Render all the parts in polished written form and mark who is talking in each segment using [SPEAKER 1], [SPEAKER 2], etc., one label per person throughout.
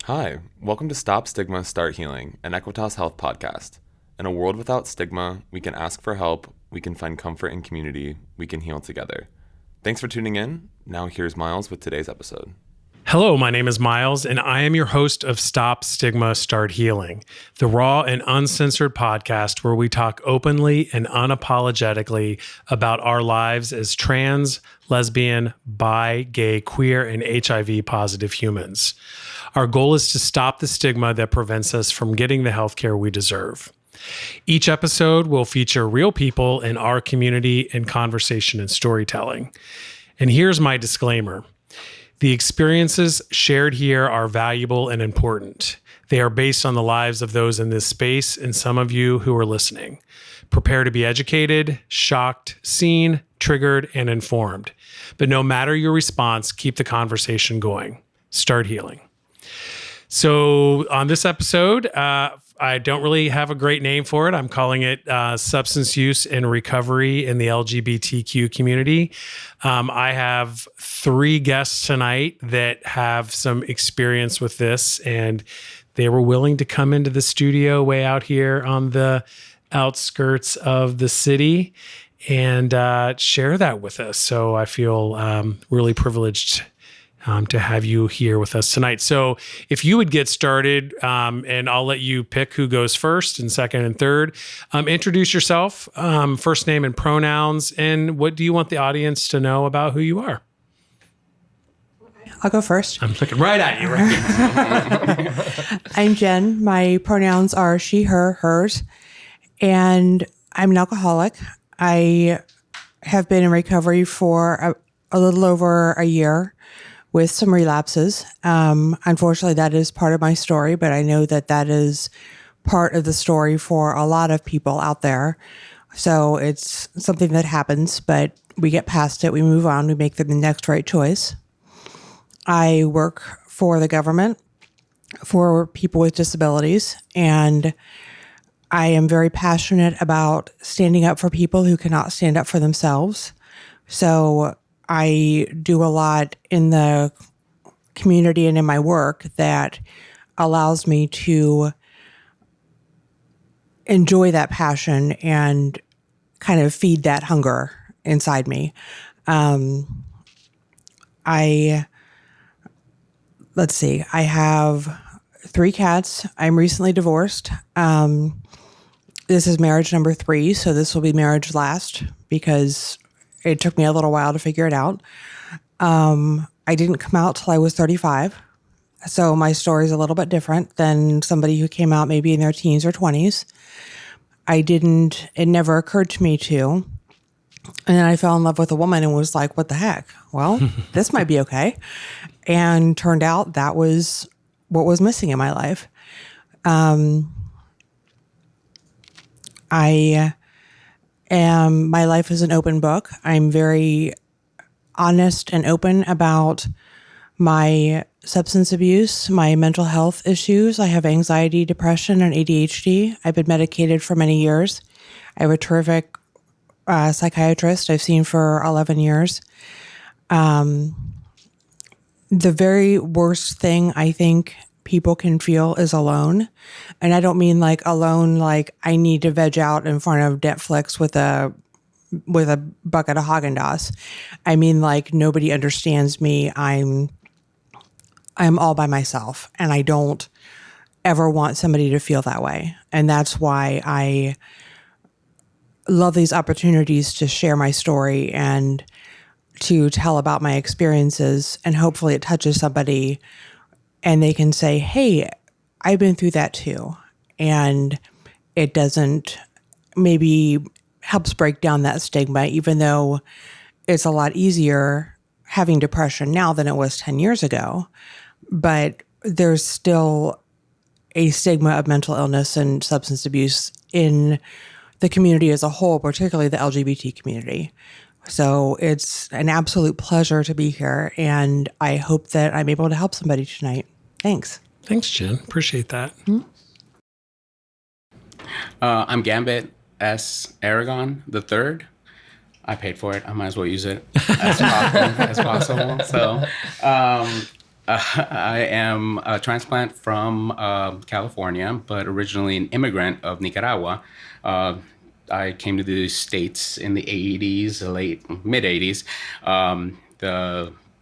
[SPEAKER 1] Hi, welcome to Stop Stigma, Start Healing, an Equitas Health podcast. In a world without stigma, we can ask for help, we can find comfort in community, we can heal together. Thanks for tuning in. Now here's Myles with today's episode.
[SPEAKER 2] Hello, my name is Myles, and I am your host of Stop Stigma, Start Healing, the raw and uncensored podcast where we talk openly and unapologetically about our lives as trans, lesbian, bi, gay, queer, and HIV-positive humans. Our goal is to stop the stigma that prevents us from getting the healthcare we deserve. Each episode will feature real people in our community in conversation and storytelling. And here's my disclaimer. The experiences shared here are valuable and important. They are based on the lives of those in this space and some of you who are listening. Prepare to be educated, shocked, seen, triggered, and informed. But no matter your response, keep the conversation going. Start healing. So on this episode, I don't really have a great name for it. I'm calling it Substance Use and Recovery in the LGBTQ community. I have 3 guests tonight that have some experience with this, and they were willing to come into the studio way out here on the outskirts of the city and share that with us. So I feel really privileged to have you here with us tonight. So if you would get started, and I'll let you pick who goes first and second and third. Introduce yourself, first name and pronouns, and what do you want the audience to know about who you are?
[SPEAKER 3] I'll go first.
[SPEAKER 2] I'm looking right at you. Right?
[SPEAKER 3] I'm Jen. My pronouns are she, her, hers, and I'm an alcoholic. I have been in recovery for a little over a year, with some relapses. Unfortunately, that is part of my story, but I know that that is part of the story for a lot of people out there. So it's something that happens, but we get past it, we move on, we make the next right choice. I work for the government for people with disabilities, and I am very passionate about standing up for people who cannot stand up for themselves. So I do a lot in the community and in my work that allows me to enjoy that passion and kind of feed that hunger inside me. Let's see, I have 3 cats. I'm recently divorced. This is marriage number 3, so this will be marriage last because it took me a little while to figure it out. I didn't come out till I was 35. So my story is a little bit different than somebody who came out maybe in their teens or 20s. It never occurred to me to. And then I fell in love with a woman and was like, what the heck? Well, this might be okay. And turned out that was what was missing in my life. My life is an open book. I'm very honest and open about my substance abuse, my mental health issues. I have anxiety, depression, and ADHD. I've been medicated for many years. I have a terrific psychiatrist I've seen for 11 years. The very worst thing I think people can feel is alone. And I don't mean like alone, like I need to veg out in front of Netflix with a bucket of Haagen-Dazs. I mean like nobody understands me. I'm all by myself, and I don't ever want somebody to feel that way. And that's why I love these opportunities to share my story and to tell about my experiences, and hopefully it touches somebody and they can say, hey, I've been through that too. And it doesn't, maybe helps break down that stigma, even though it's a lot easier having depression now than it was 10 years ago. But there's still a stigma of mental illness and substance abuse in the community as a whole, particularly the LGBT community. So it's an absolute pleasure to be here, and I hope that I'm able to help somebody tonight. Thanks.
[SPEAKER 2] Thanks, Jen. Appreciate that.
[SPEAKER 3] Mm-hmm.
[SPEAKER 4] I'm Gambit S. Aragon the Third. I paid for it. I might as well use it as often as possible. So I am a transplant from California, but originally an immigrant of Nicaragua. Uh, I came to the States in the 80s, the late mid 80s.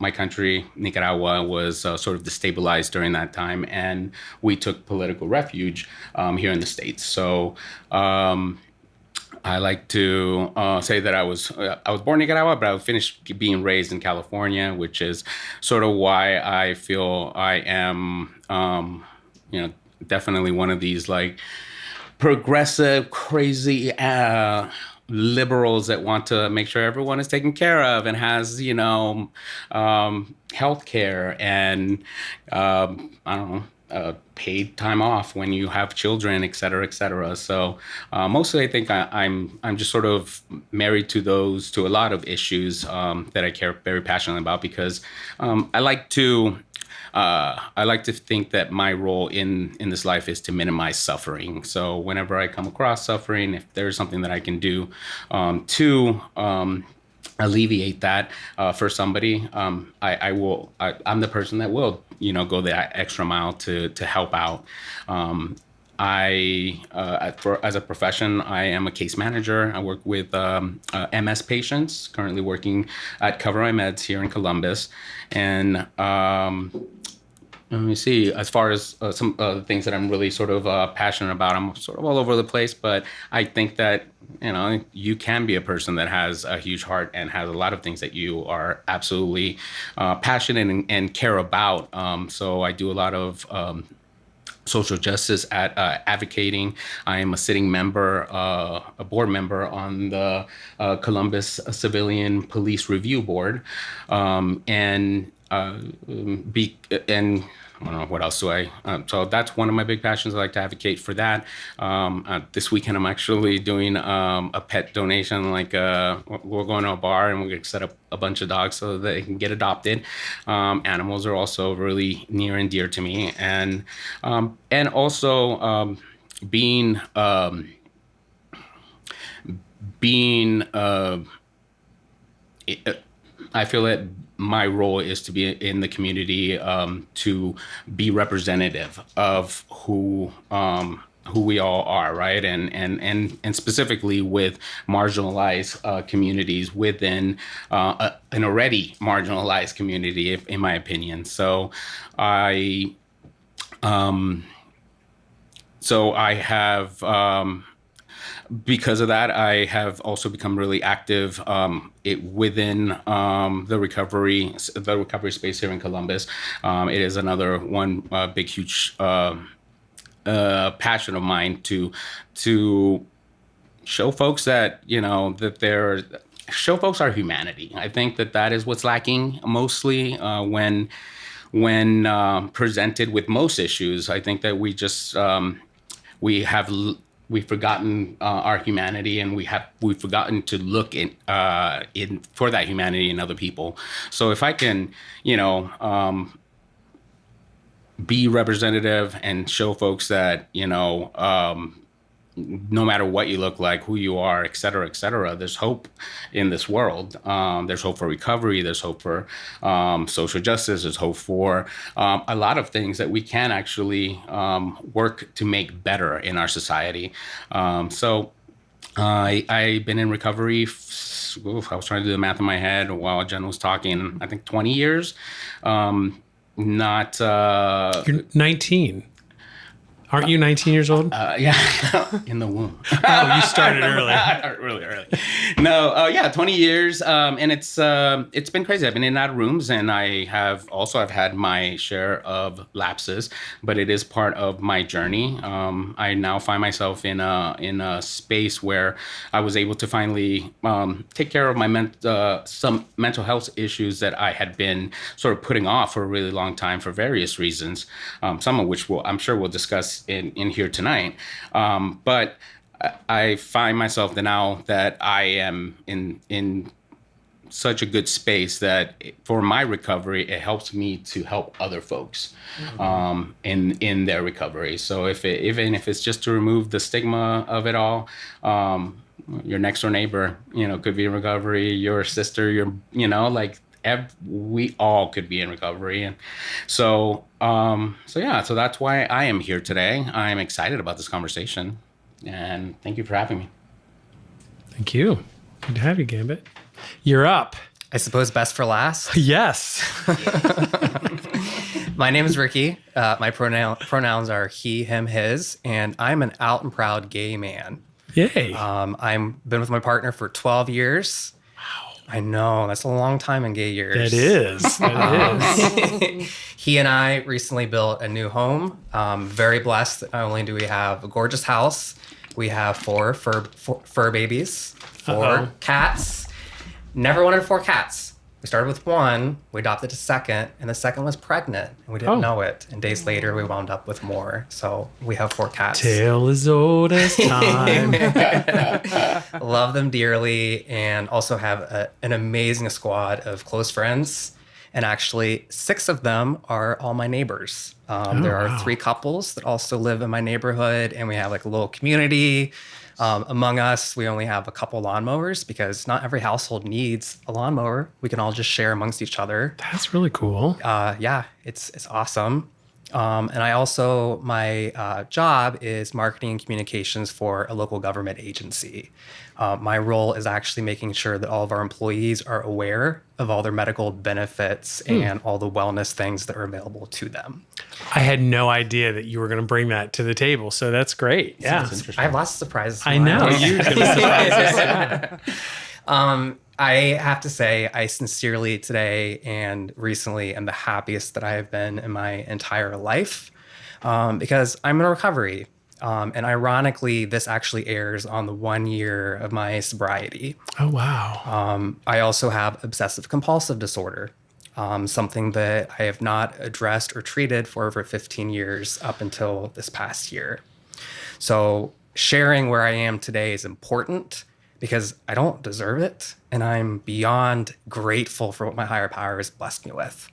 [SPEAKER 4] My country, Nicaragua, was sort of destabilized during that time, and we took political refuge here in the States. So I like to say that I was born in Nicaragua, but I finished being raised in California, which is sort of why I feel I am, definitely one of these like progressive, crazy liberals that want to make sure everyone is taken care of and has, health care and I don't know. Paid time off when you have children, et cetera, et cetera. So mostly, I think I'm just sort of married to a lot of issues that I care very passionately about because I like to think that my role in this life is to minimize suffering. So whenever I come across suffering, if there's something that I can do to alleviate that for somebody, I will. I'm the person that will, go the extra mile to help out. As a profession, I am a case manager. I work with MS patients. Currently working at Cover My Meds here in Columbus, and let me see. As far as some things that I'm really sort of passionate about, I'm sort of all over the place. But I think that you can be a person that has a huge heart and has a lot of things that you are absolutely passionate and care about. So I do a lot of social justice at advocating. I am a sitting member, a board member on the Columbus Civilian Police Review Board, and I don't know what else do I. So that's one of my big passions. I like to advocate for that. This weekend I'm actually doing a pet donation. Like we're going to a bar and we're going to set up a bunch of dogs so that they can get adopted. Animals are also really near and dear to me, and also being being I feel that my role is to be in the community, to be representative of who we all are, right? And specifically with marginalized communities within an already marginalized community, in my opinion. So I have. Because of that, I have also become really active within the recovery space here in Columbus. It is another one big, huge passion of mine to show folks that show folks our humanity. I think that is what's lacking mostly when presented with most issues. I think that we've forgotten our humanity, and we've forgotten to look in for that humanity in other people. So if I can, be representative and show folks that no matter what you look like, who you are, et cetera, there's hope in this world. There's hope for recovery. There's hope for social justice. There's hope for a lot of things that we can actually work to make better in our society. So I've been in recovery. I was trying to do the math in my head while Jen was talking. I think 20 years.
[SPEAKER 2] You're 19. Aren't you 19 years old?
[SPEAKER 4] Yeah, in the womb.
[SPEAKER 2] Oh, you started early.
[SPEAKER 4] Really early. No, 20 years, and it's been crazy. I've been in and out of rooms, and I've had my share of lapses, but it is part of my journey. I now find myself in a space where I was able to finally take care of my some mental health issues that I had been sort of putting off for a really long time for various reasons, some of which I'm sure we'll discuss in here tonight. But I find myself now that I am in such a good space that for my recovery, it helps me to help other folks in their recovery. So even if it's just to remove the stigma of it all, your next door neighbor, could be in recovery, your sister, we all could be in recovery. And so that's why I am here today. I am excited about this conversation, and thank you for having me.
[SPEAKER 2] Thank you. Good to have you, Gambit. You're up.
[SPEAKER 5] I suppose best for last.
[SPEAKER 2] Yes.
[SPEAKER 5] My name is Ricky. My pronouns are he, him, his, and I'm an out and proud gay man.
[SPEAKER 2] Yay.
[SPEAKER 5] I'm been with my partner for 12 years. Wow. I know, that's a long time in gay years.
[SPEAKER 2] That is.
[SPEAKER 5] He and I recently built a new home. Very blessed. Not only do we have a gorgeous house, we have four fur babies, 4 cats. Never wanted 4 cats. We started with 1, we adopted a second, and the second was pregnant, and we didn't know it. And days later, we wound up with more. So we have 4 cats.
[SPEAKER 2] Tale as old as time.
[SPEAKER 5] Love them dearly, and also have an amazing squad of close friends. And actually, 6 of them are all my neighbors. There are 3 couples that also live in my neighborhood, and we have like a little community. Among us, we only have a couple lawnmowers because not every household needs a lawnmower. We can all just share amongst each other.
[SPEAKER 2] That's really cool.
[SPEAKER 5] Yeah, it's awesome. And I also, my job is marketing and communications for a local government agency. My role is actually making sure that all of our employees are aware of all their medical benefits and all the wellness things that are available to them.
[SPEAKER 2] I had no idea that you were going to bring that to the table, so that's great. Yeah.
[SPEAKER 5] I have lots of surprises.
[SPEAKER 2] I know. You're going to surprise us.
[SPEAKER 5] I have to say, I sincerely today and recently am the happiest that I have been in my entire life because I'm in recovery. And ironically, this actually airs on the 1 year of my sobriety.
[SPEAKER 2] Oh, wow.
[SPEAKER 5] I also have obsessive compulsive disorder, something that I have not addressed or treated for over 15 years up until this past year. So sharing where I am today is important because I don't deserve it. And I'm beyond grateful for what my higher power has blessed me with.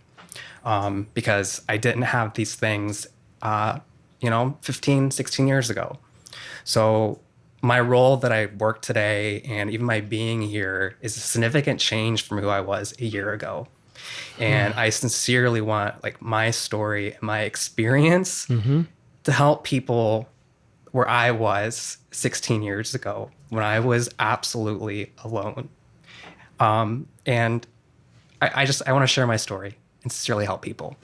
[SPEAKER 5] Because I didn't have these things, 15, 16 years ago. So my role that I work today and even my being here is a significant change from who I was a year ago. And I sincerely want like my story and my experience to help people where I was 16 years ago when I was absolutely alone. And I want to share my story and sincerely help people.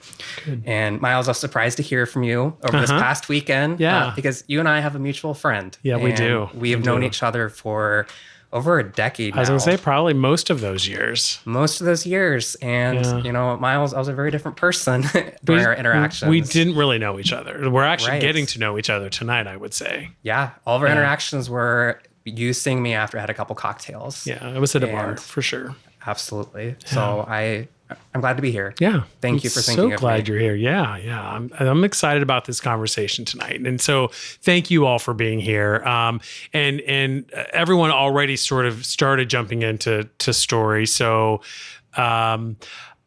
[SPEAKER 5] Good. And Myles, I was surprised to hear from you over this past weekend.
[SPEAKER 2] Yeah.
[SPEAKER 5] Because you and I have a mutual friend.
[SPEAKER 2] Yeah, we do.
[SPEAKER 5] We have known each other for over a decade now.
[SPEAKER 2] I was going to say probably most of those years.
[SPEAKER 5] Most of those years. And, Myles, I was a very different person during our interactions.
[SPEAKER 2] We didn't really know each other. We're actually getting to know each other tonight, I would say.
[SPEAKER 5] Yeah. All of our interactions were you seeing me after I had a couple cocktails.
[SPEAKER 2] Yeah, it was at a bar, for sure.
[SPEAKER 5] Absolutely. Yeah. So I'm glad to be here.
[SPEAKER 2] Yeah.
[SPEAKER 5] Thank you for thinking of me.
[SPEAKER 2] So glad you're here. Yeah. I'm excited about this conversation tonight. And so thank you all for being here. And everyone already sort of started jumping into story. So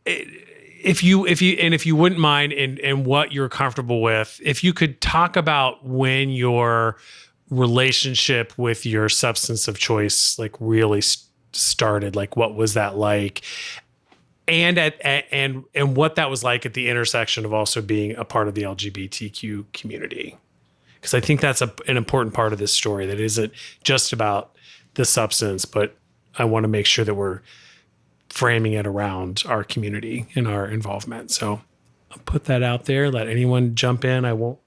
[SPEAKER 2] if you wouldn't mind and what you're comfortable with, if you could talk about when your relationship with your substance of choice like really started, like what was that like? And what that was like at the intersection of also being a part of the LGBTQ community. Because I think that's an important part of this story that isn't just about the substance, but I want to make sure that we're framing it around our community and our involvement. So I'll put that out there. Let anyone jump in. I won't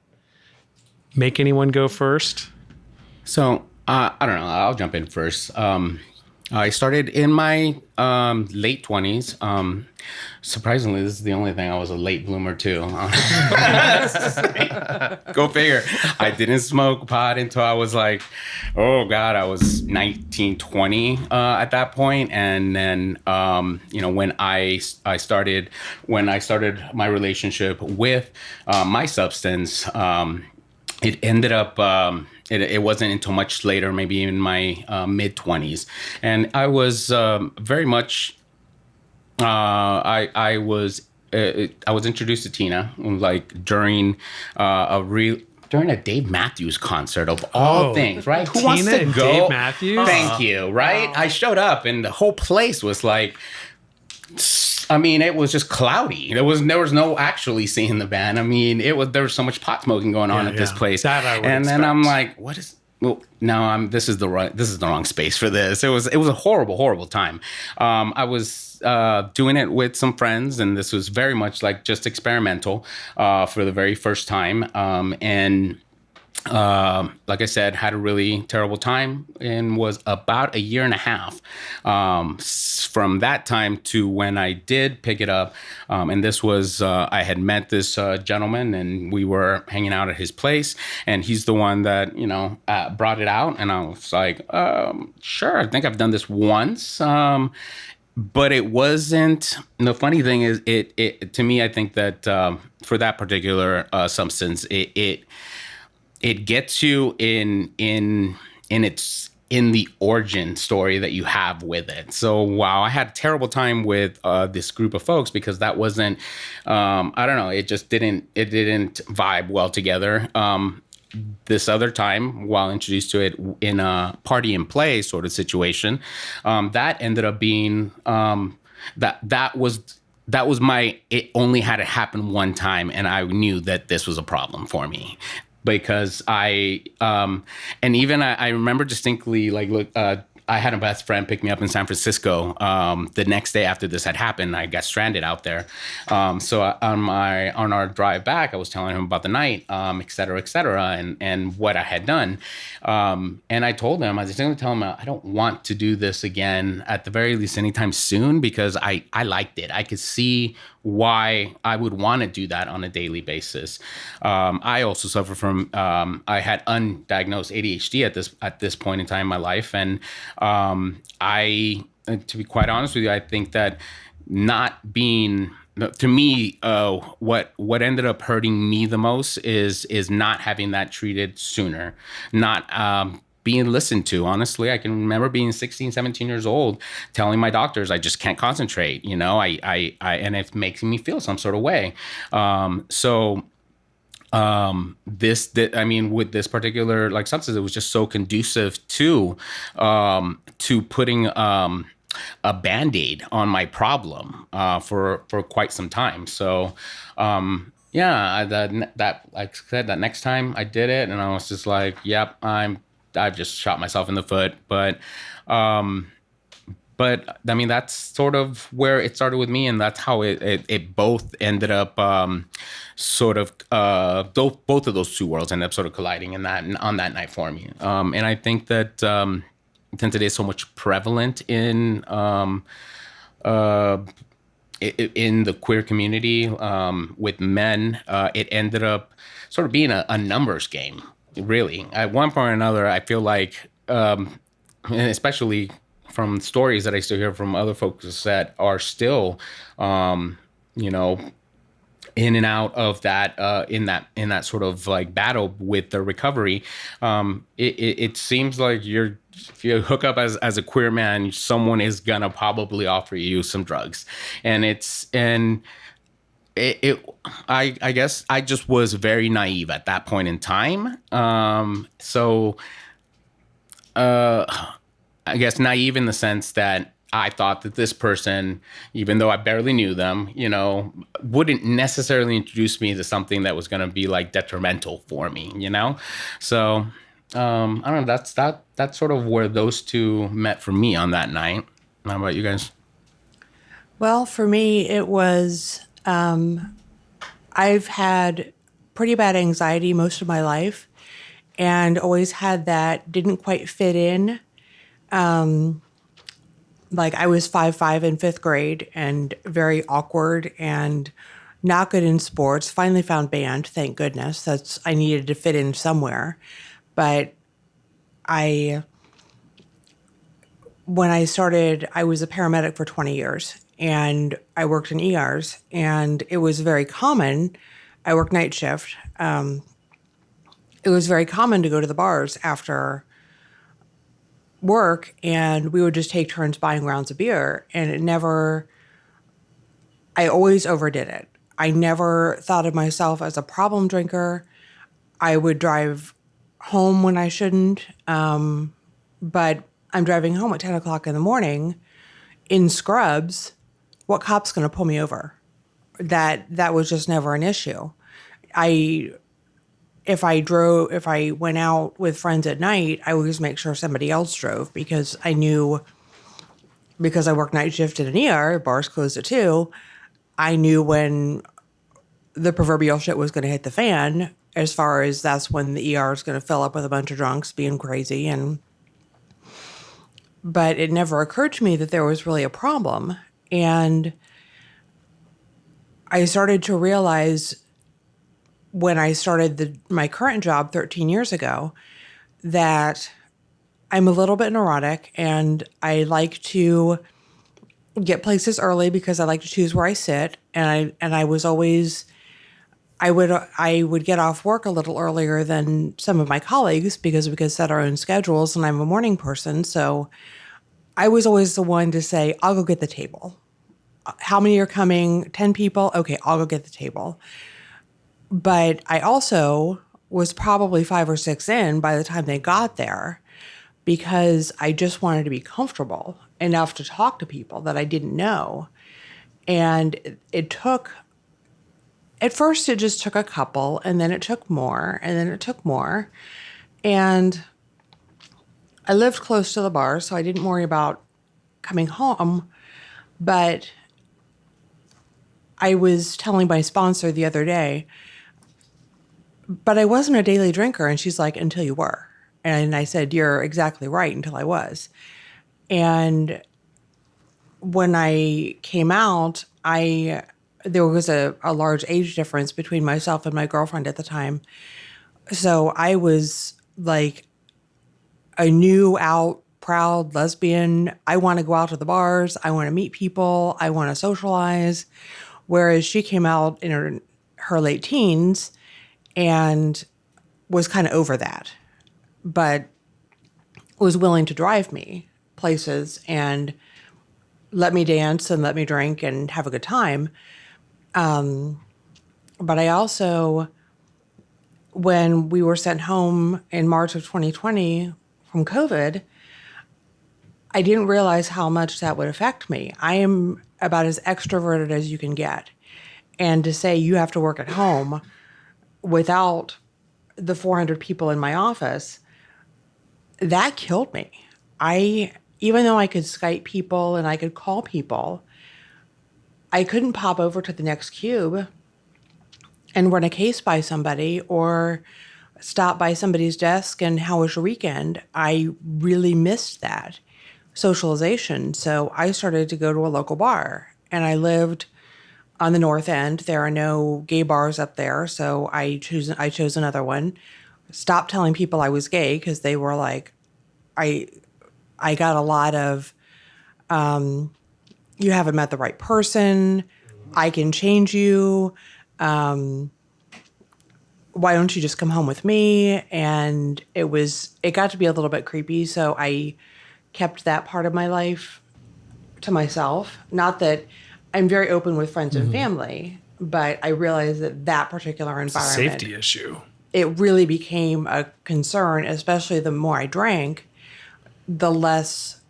[SPEAKER 2] make anyone go first.
[SPEAKER 4] So I don't know. I'll jump in first. I started in my late 20s. Surprisingly, this is the only thing I was a late bloomer to. Go figure. I didn't smoke pot until I was like, I was 19, 20 at that point. And then, when I started my relationship with my substance, it ended up... It wasn't until much later, maybe in my mid-20s. And I was very much, I was introduced to Tina like during a Dave Matthews concert of all things, right? Who wants to go?
[SPEAKER 2] Dave Matthews?
[SPEAKER 4] Thank you, right? Wow. I showed up and the whole place was like I mean, it was just cloudy. There was no actually seeing the band. I mean, there was so much pot smoking going on at this place.
[SPEAKER 2] That I would
[SPEAKER 4] and
[SPEAKER 2] expect.
[SPEAKER 4] then I'm like, what is? Well, no, this is the wrong space for this. It was a horrible time. I was doing it with some friends, and this was very much like just experimental for the very first time. And like I said, had a really terrible time, and was about a year and a half from that time to when I did pick it up. And this was, I had met this gentleman, and we were hanging out at his place, and he's the one that, brought it out. And I was like, sure, I think I've done this once. But it wasn't. The funny thing is, it to me, I think that for that particular substance, it gets you in the origin story that you have with it. So wow, I had a terrible time with this group of folks because that wasn't, I don't know, it didn't vibe well together. This other time, while introduced to it in a party and play sort of situation, that ended up being that was my, it only had to happen one time, and I knew that this was a problem for me. Because I remember distinctly, like, look, I had a best friend pick me up in San Francisco the next day after this had happened. I got stranded out there. So on our drive back, I was telling him about the night, et cetera, and what I had done. And I told him, I was going to tell him, I don't want to do this again, at the very least anytime soon, because I liked it. I could see why I would want to do that on a daily basis. I also suffer from, I had undiagnosed ADHD at this point in time in my life. And to be quite honest with you, I think that not being, to me, what ended up hurting me the most is not having that treated sooner, not being listened to. Honestly, I can remember being 16, 17 years old, telling my doctors I just can't concentrate, and it's making me feel some sort of way. With this particular like substance, it was just so conducive to putting a Band-Aid on my problem for quite some time. So that like I said, that next time I did it, and I was just like, yep, I've just shot myself in the foot. But I mean, that's sort of where it started with me, and that's how it both ended up both of those two worlds ended up sort of colliding on that night for me. And I think that since it is so much prevalent in the queer community with men, it ended up sort of being a numbers game. Really, at one point or another, I feel like, and especially from stories that I still hear from other folks that are still, in and out of that, in that sort of like battle with the recovery. It seems like if you hook up as a queer man, someone is gonna probably offer you some drugs, I guess I just was very naive at that point in time. I guess naive in the sense that I thought that this person, even though I barely knew them, wouldn't necessarily introduce me to something that was going to be like detrimental for me, So I don't know. That's sort of where those two met for me on that night. How about you guys?
[SPEAKER 3] Well, for me, it was, I've had pretty bad anxiety most of my life, and always had that didn't quite fit in. Like I was 5'5" in 5th grade and very awkward and not good in sports. Finally found band, thank goodness. I needed to fit in somewhere. But when I started, I was a paramedic for 20 years and I worked in ERs, and it was very common. I worked night shift. It was very common to go to the bars after work, and we would just take turns buying rounds of beer, and I always overdid it. I never thought of myself as a problem drinker. I would drive home when I shouldn't, but I'm driving home at 10 o'clock in the morning in scrubs what cop's going to pull me over? That was just never an issue. If I went out with friends at night, I would just make sure somebody else drove because I knew, because I worked night shift at an ER, bars closed at 2, I knew when the proverbial shit was going to hit the fan, as far as that's when the ER is going to fill up with a bunch of drunks being crazy. But it never occurred to me that there was really a problem. And I started to realize when I started my current job 13 years ago that I'm a little bit neurotic and I like to get places early because I like to choose where I sit. And I was always, I would get off work a little earlier than some of my colleagues because we could set our own schedules, and I'm a morning person. So I was always the one to say, I'll go get the table. How many are coming? 10 people? Okay, I'll go get the table. But I also was probably 5 or 6 in by the time they got there because I just wanted to be comfortable enough to talk to people that I didn't know. And it took, at first it just took a couple, and then it took more, and then it took more. And I lived close to the bar, so I didn't worry about coming home. But I was telling my sponsor the other day, but I wasn't a daily drinker. And she's like, until you were. And I said, you're exactly right, until I was. And when I came out, there was a large age difference between myself and my girlfriend at the time. So I was like a new out, proud lesbian. I want to go out to the bars. I want to meet people. I want to socialize. Whereas she came out in her late teens and was kind of over that, but was willing to drive me places and let me dance and let me drink and have a good time. But I also, when we were sent home in March of 2020 from COVID, I didn't realize how much that would affect me. I am about as extroverted as you can get. And to say you have to work at home without the 400 people in my office, that killed me. Even though I could Skype people and I could call people, I couldn't pop over to the next cube and run a case by somebody or stop by somebody's desk and how was your weekend? I really missed that socialization. So I started to go to a local bar, and I lived on the north end. There are no gay bars up there, so I chose another one. Stopped telling people I was gay because they were like, I got a lot of, you haven't met the right person. I can change you. Why don't you just come home with me? And it got to be a little bit creepy. So I kept that part of my life to myself. Not that I'm very open with friends and family, but I realized that particular environment,
[SPEAKER 2] Safety issue.
[SPEAKER 3] it really became a concern, especially the more I drank, the less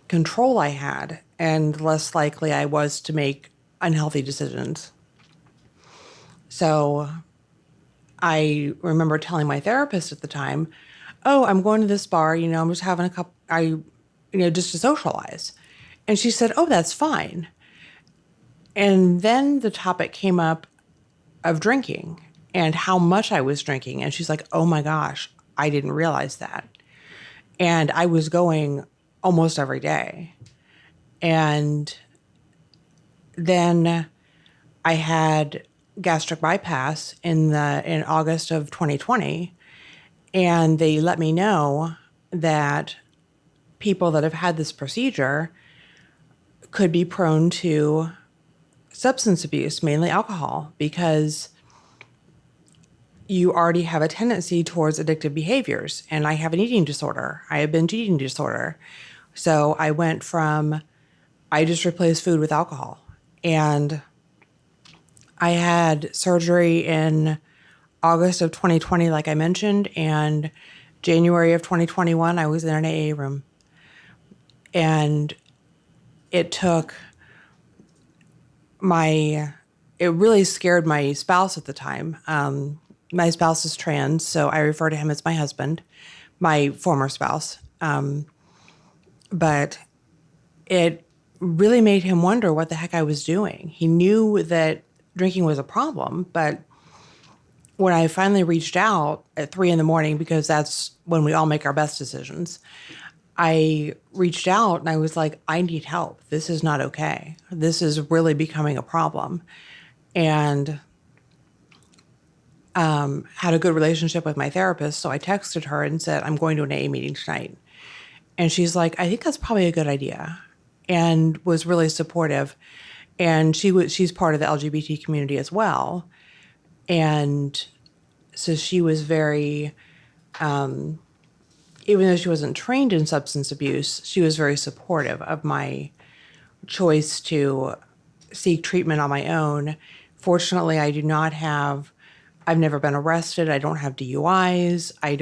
[SPEAKER 3] control I had and less likely I was to make unhealthy decisions. So I remember telling my therapist at the time, oh, I'm going to this bar, I'm just having a cup, just to socialize. And she said, oh, that's fine. And then the topic came up of drinking and how much I was drinking. And she's like, oh my gosh, I didn't realize that. And I was going almost every day. And then I had gastric bypass in August of 2020. And they let me know that people that have had this procedure could be prone to substance abuse, mainly alcohol, because you already have a tendency towards addictive behaviors. And I have an eating disorder. I have binge eating disorder. So I just replaced food with alcohol. And I had surgery in August of 2020, like I mentioned, and January of 2021, I was in an AA room. And it took it really scared my spouse at the time. My spouse is trans, so I refer to him as my husband, my former spouse. But it really made him wonder what the heck I was doing. He knew that drinking was a problem, but when I finally reached out at 3 a.m, because that's when we all make our best decisions, I reached out and I was like, I need help. This is not okay. This is really becoming a problem. And had a good relationship with my therapist. So I texted her and said, I'm going to an AA meeting tonight. And she's like, I think that's probably a good idea, and was really supportive. And she's part of the LGBT community as well. And so she was very, even though she wasn't trained in substance abuse, she was very supportive of my choice to seek treatment on my own. Fortunately, I've never been arrested. I don't have DUIs. I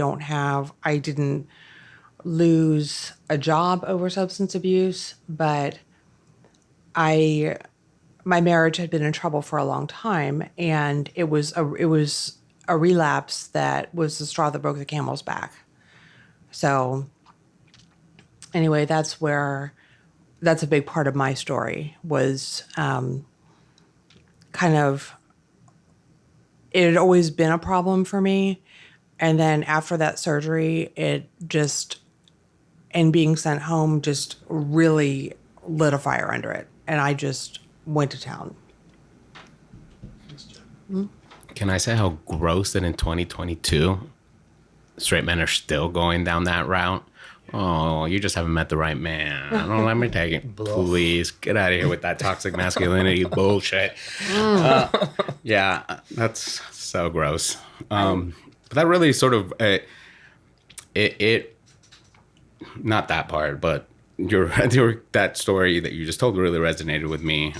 [SPEAKER 3] didn't lose a job over substance abuse, but my marriage had been in trouble for a long time, and it was a relapse that was the straw that broke the camel's back. So anyway, that's a big part of my story was kind of, it had always been a problem for me. And then after that surgery, and being sent home just really lit a fire under it. And I just went to town.
[SPEAKER 4] Can I say how gross that in 2022, straight men are still going down that route? Oh, you just haven't met the right man. Don't let me take it. Please get out of here with that toxic masculinity bullshit. Yeah, that's so gross. But that really sort of it not that part, but that story that you just told really resonated with me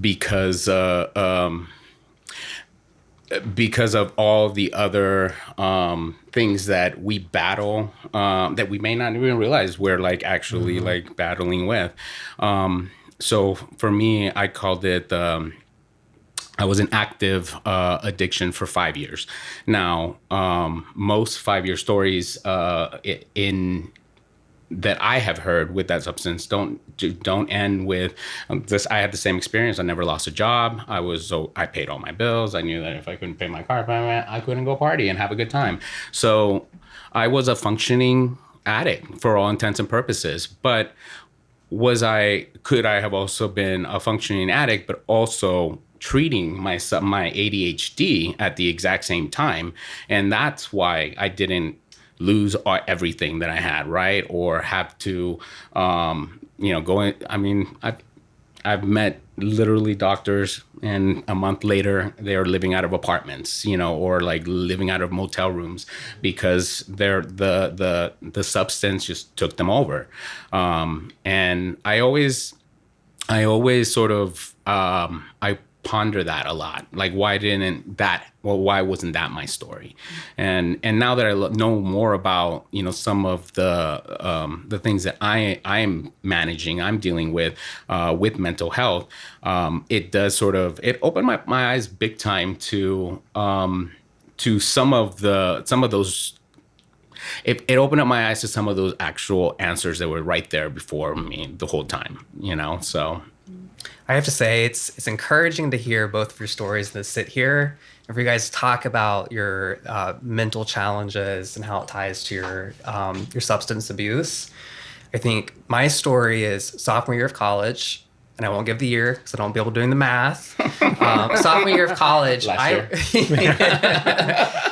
[SPEAKER 4] because of all the other things that we battle that we may not even realize we're like actually like battling with. So for me, I called it I was in active addiction for 5 years. Now, most 5-year stories in that I have heard with that substance don't end with this. I had the same experience. I never lost a job. I paid all my bills. I knew that if I couldn't pay my car payment, I couldn't go party and have a good time. So I was a functioning addict for all intents and purposes. But could I have also been a functioning addict, but also treating my ADHD at the exact same time? And that's why I didn't lose everything that I had, right? Or have to, go in. I mean, I've met literally doctors, and a month later they're living out of apartments, or like living out of motel rooms because the substance just took them over. And I always sort of I ponder that a lot. Like, why wasn't that my story? And now that I know more about, some of the things that I am managing, I'm dealing with mental health, it does it opened my eyes big time to some of those. It opened up my eyes to some of those actual answers that were right there before me the whole time, so.
[SPEAKER 5] I have to say, it's encouraging to hear both of your stories and to sit here and for you guys to talk about your mental challenges and how it ties to your substance abuse. I think my story is sophomore year of college, and I won't give the year because I don't be able to do the math. Sophomore year of college,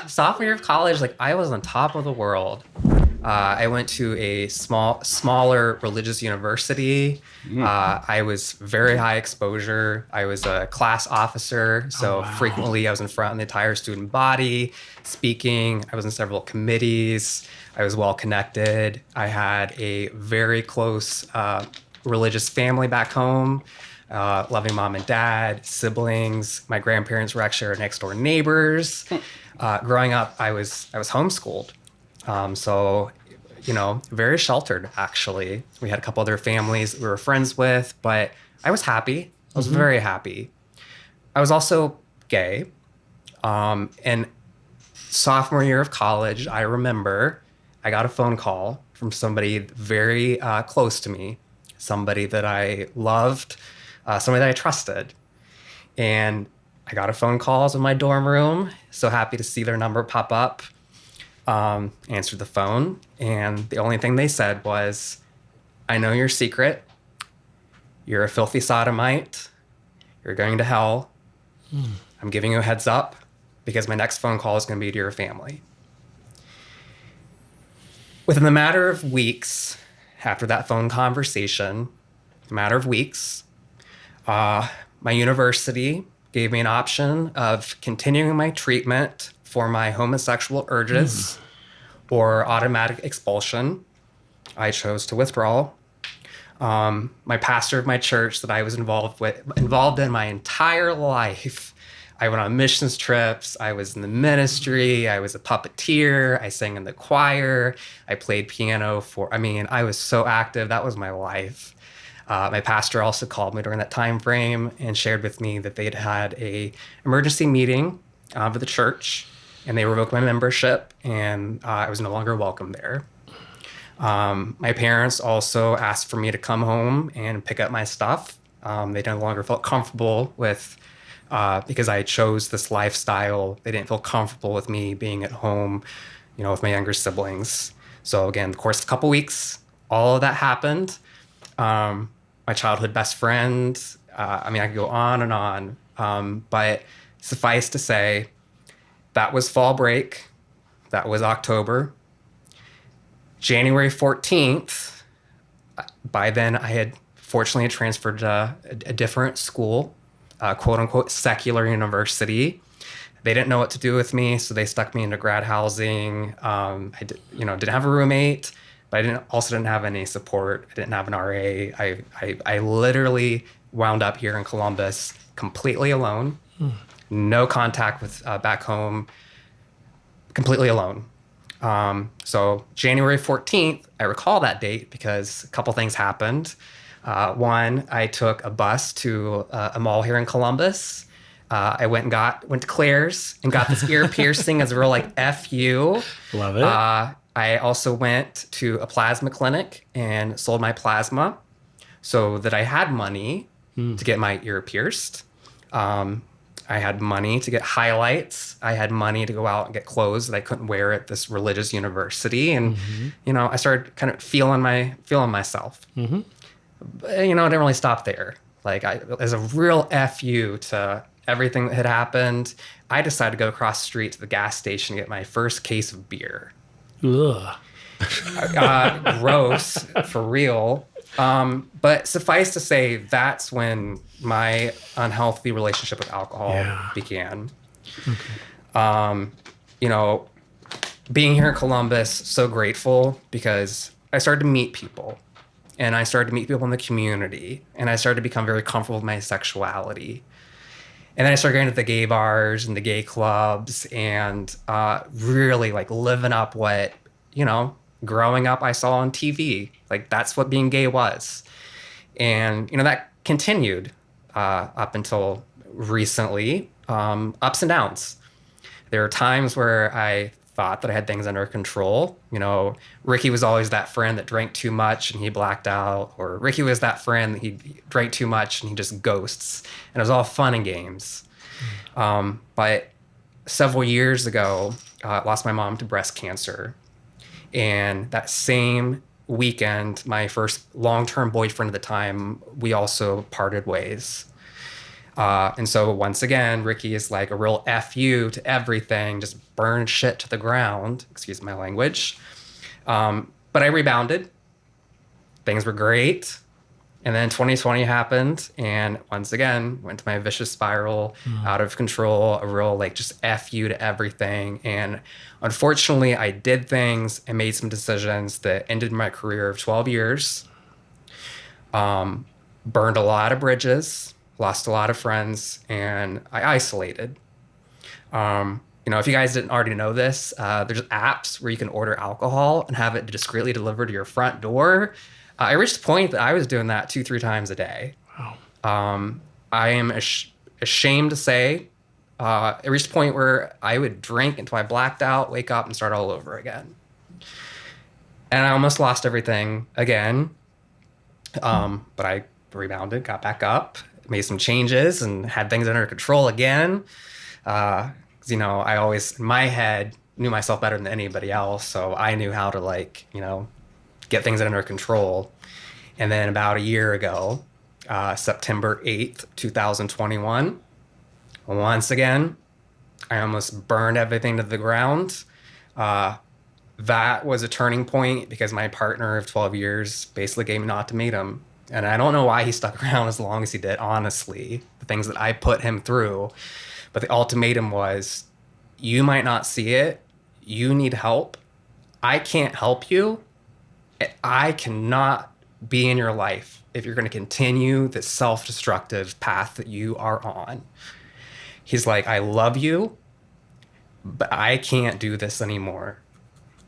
[SPEAKER 5] sophomore year of college, like I was on top of the world. I went to a smaller religious university. I was very high exposure. I was a class officer, so frequently I was in front of the entire student body speaking. I was in several committees. I was well connected. I had a very close religious family back home, loving mom and dad, siblings. My grandparents were actually our next door neighbors. Growing up, I was homeschooled. So, very sheltered, actually. We had a couple other families that we were friends with, but I was happy. I was very happy. I was also gay. And sophomore year of college, I remember I got a phone call from somebody very close to me, somebody that I loved, somebody that I trusted. And I got a phone call in my dorm room. So happy to see their number pop up. Answered the phone. And the only thing they said was, I know your secret. You're a filthy sodomite. You're going to hell. I'm giving you a heads up because my next phone call is going to be to your family. Within the matter of weeks after that phone conversation, my university gave me an option of continuing my treatment for my homosexual urges or automatic expulsion. I chose to withdraw. My pastor of my church that I was involved in my entire life. I went on missions trips. I was in the ministry. I was a puppeteer. I sang in the choir. I played piano I was so active. That was my life. My pastor also called me during that time frame and shared with me that they'd had a emergency meeting for the church, and they revoked my membership, and I was no longer welcome there. My parents also asked for me to come home and pick up my stuff. They no longer felt comfortable with, because I chose this lifestyle, they didn't feel comfortable with me being at home, with my younger siblings. So again, of course, a couple weeks, all of that happened. My childhood best friend, I could go on and on. But suffice to say, that was fall break. That was October. January 14th, by then I had fortunately transferred to a different school, quote unquote, secular university. They didn't know what to do with me, so they stuck me into grad housing. Didn't have a roommate, but I also didn't have any support. I didn't have an RA. I literally wound up here in Columbus completely alone, no contact with back home, completely alone. So January 14th, I recall that date because a couple things happened. One, I took a bus to a mall here in Columbus. I went to Claire's and got this ear piercing as a real F you.
[SPEAKER 2] Love it.
[SPEAKER 5] I also went to a plasma clinic and sold my plasma so that I had money to get my ear pierced. I had money to get highlights. I had money to go out and get clothes that I couldn't wear at this religious university. And, I started kind of feeling myself. But, I didn't really stop there. As a real FU to everything that had happened, I decided to go across the street to the gas station to get my first case of beer.
[SPEAKER 2] Ugh.
[SPEAKER 5] Gross, for real. But suffice to say, that's when my unhealthy relationship with alcohol began. Okay. Being here in Columbus, so grateful because I started to meet people, and I started to meet people in the community, and I started to become very comfortable with my sexuality. And then I started going to the gay bars and the gay clubs and really living up what, growing up I saw on TV. That's what being gay was. And, that continued up until recently, ups and downs. There are times where I thought that I had things under control. Ricky was always that friend that drank too much and he blacked out, or Ricky was that friend that he drank too much and he just ghosts. And it was all fun and games. But several years ago, I lost my mom to breast cancer. And that same weekend, my first long-term boyfriend at the time, we also parted ways. And so once again, Ricky is a real FU to everything, just burn shit to the ground, excuse my language. But I rebounded. Things were great. And then 2020 happened, and once again, went to my vicious spiral, out of control, a real just FU to everything. And unfortunately, I did things and made some decisions that ended my career of 12 years. Burned a lot of bridges, lost a lot of friends, and I isolated. If you guys didn't already know this, there's apps where you can order alcohol and have it discreetly delivered to your front door. I reached the point that I was doing that 2-3 times a day.
[SPEAKER 2] Wow.
[SPEAKER 5] I am ashamed to say, it reached a point where I would drink until I blacked out, wake up, and start all over again. And I almost lost everything again. But I rebounded, got back up, made some changes, and had things under control again. 'Cause, you know, I always, in my head, knew myself better than anybody else. So I knew how to, like, you know, get things under control. And then about a year ago, September 8th, 2021, once again, I almost burned everything to the ground. That was a turning point because my partner of 12 years basically gave me an ultimatum. And I don't know why he stuck around as long as he did, honestly, the things that I put him through. But the ultimatum was, you might not see it. You need help. I can't help you. I cannot be in your life if you're going to continue this self-destructive path that you are on. He's like, I love you, but I can't do this anymore.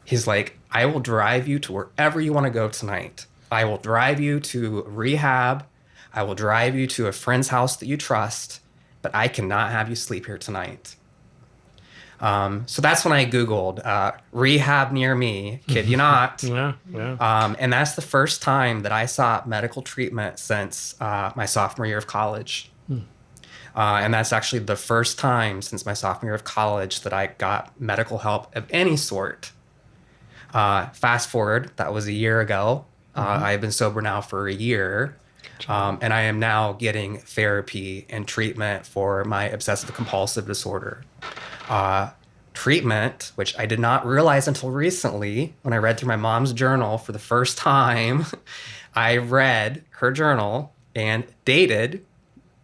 [SPEAKER 5] He's like, I will drive you to wherever you want to go tonight. I will drive you to rehab. I will drive you to a friend's house that you trust, but I cannot have you sleep here tonight. So that's when I Googled rehab near me, kid you not.
[SPEAKER 2] Yeah, yeah.
[SPEAKER 5] And that's the first time that I sought medical treatment since my sophomore year of college. And that's actually the first time since my sophomore year of college that I got medical help of any sort. Fast forward, that was a year ago. I've been sober now for a year. And I am now getting therapy and treatment for my obsessive compulsive disorder. Treatment, which I did not realize until recently when I read through my mom's journal for the first time. I read her journal and dated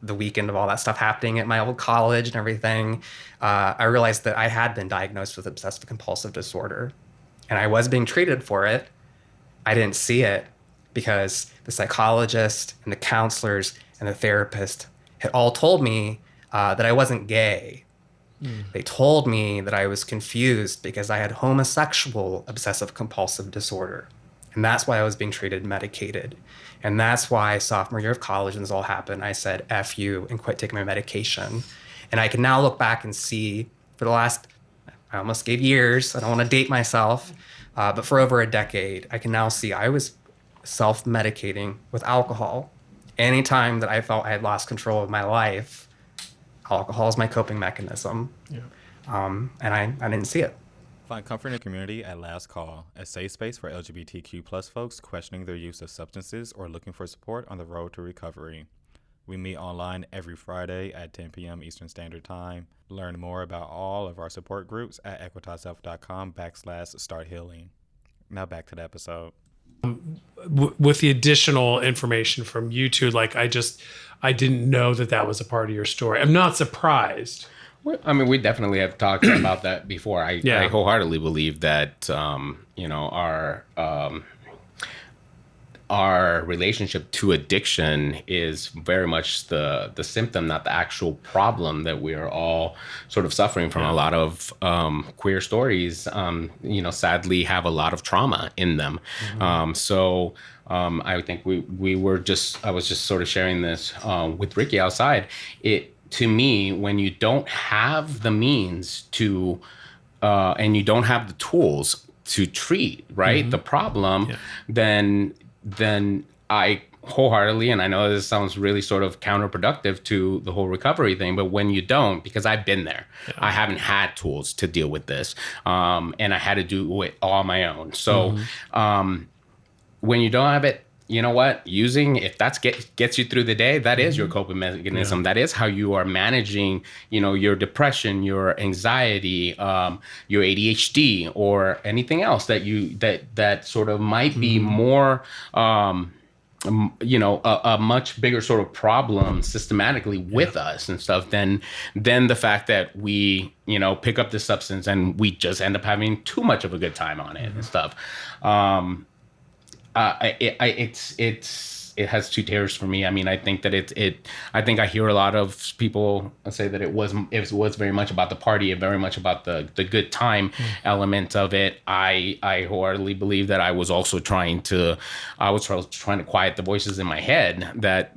[SPEAKER 5] the weekend of all that stuff happening at my old college and everything. I realized that I had been diagnosed with obsessive compulsive disorder and I was being treated for it. I didn't see it because the psychologist and the counselors and the therapist had all told me that I wasn't gay. They told me that I was confused because I had homosexual obsessive compulsive disorder. And that's why I was being treated and medicated. And that's why sophomore year of college, when this all happened, I said, F you, and quit taking my medication. And I can now look back and see for the last, I almost gave years, I don't want to date myself, but for over a decade, I can now see I was self-medicating with alcohol. Anytime that I felt I had lost control of my life, alcohol is my coping mechanism.
[SPEAKER 2] Yeah.
[SPEAKER 5] And I didn't see it.
[SPEAKER 6] Find comfort in the community at Last Call, a safe space for LGBTQ plus folks questioning their use of substances or looking for support on the road to recovery. We meet online every Friday at 10 p.m. Eastern Standard Time. Learn more about all of our support groups at equitashealth.com/starthealing. Now back to the episode.
[SPEAKER 2] With the additional information from you two, like I didn't know that was a part of your story. I'm not surprised.
[SPEAKER 4] I mean, we definitely have talked about that before. I wholeheartedly believe that, our relationship to addiction is very much the symptom, not the actual problem that we are all sort of suffering from. A lot of queer stories, sadly have a lot of trauma in them. I think I was just sort of sharing this with Ricky outside. To me, when you don't have the means to, and you don't have the tools to treat, right, the problem, then I wholeheartedly, and I know this sounds really sort of counterproductive to the whole recovery thing, but when you don't, because I've been there, I haven't had tools to deal with this, and I had to do it all on my own. So when you don't have it, you know what? If that gets you through the day, that is your coping mechanism. That is how you are managing, your depression, your anxiety, your ADHD, or anything else that sort of might be more, a much bigger sort of problem systematically with us and stuff than the fact that we, pick up the substance and we just end up having too much of a good time on it and stuff. It has two tiers for me. I mean, I think that I think I hear a lot of people say that it was very much about the party and very much about the good time element of it. I wholeheartedly believe that I was also trying to quiet the voices in my head that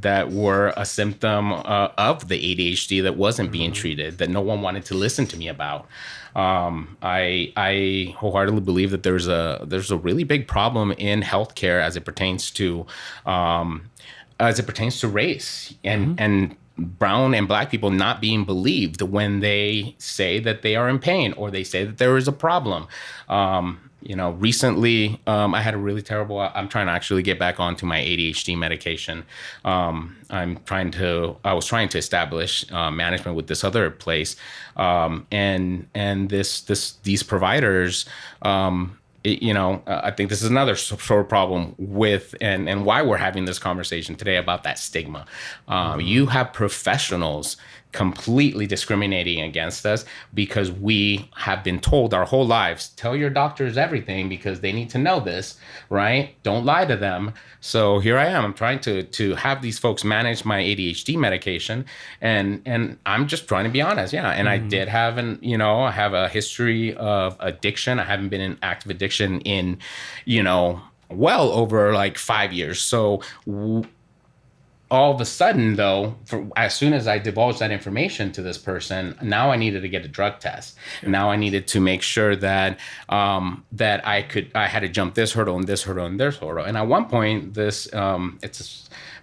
[SPEAKER 4] that were a symptom of the ADHD that wasn't being treated, that no one wanted to listen to me about. I wholeheartedly believe that there's a really big problem in healthcare as it pertains to race and brown and black people not being believed when they say that they are in pain or they say that there is a problem. Recently, I had a really terrible, I'm trying to actually get back onto my ADHD medication. I was trying to establish management with this other place. And these providers, I think this is another sort of problem with and why we're having this conversation today about that stigma. You have professionals completely discriminating against us because we have been told our whole lives, tell your doctors everything because they need to know this, right? Don't lie to them. So here I am. I'm trying to have these folks manage my ADHD medication, and I'm just trying to be honest. Yeah, and I did have I have a history of addiction. I haven't been in active addiction in, well over like 5 years. So all of a sudden, though, as soon as I divulged that information to this person, now I needed to get a drug test. Now I needed to make sure that I had to jump this hurdle and this hurdle and this hurdle. And at one point, it's a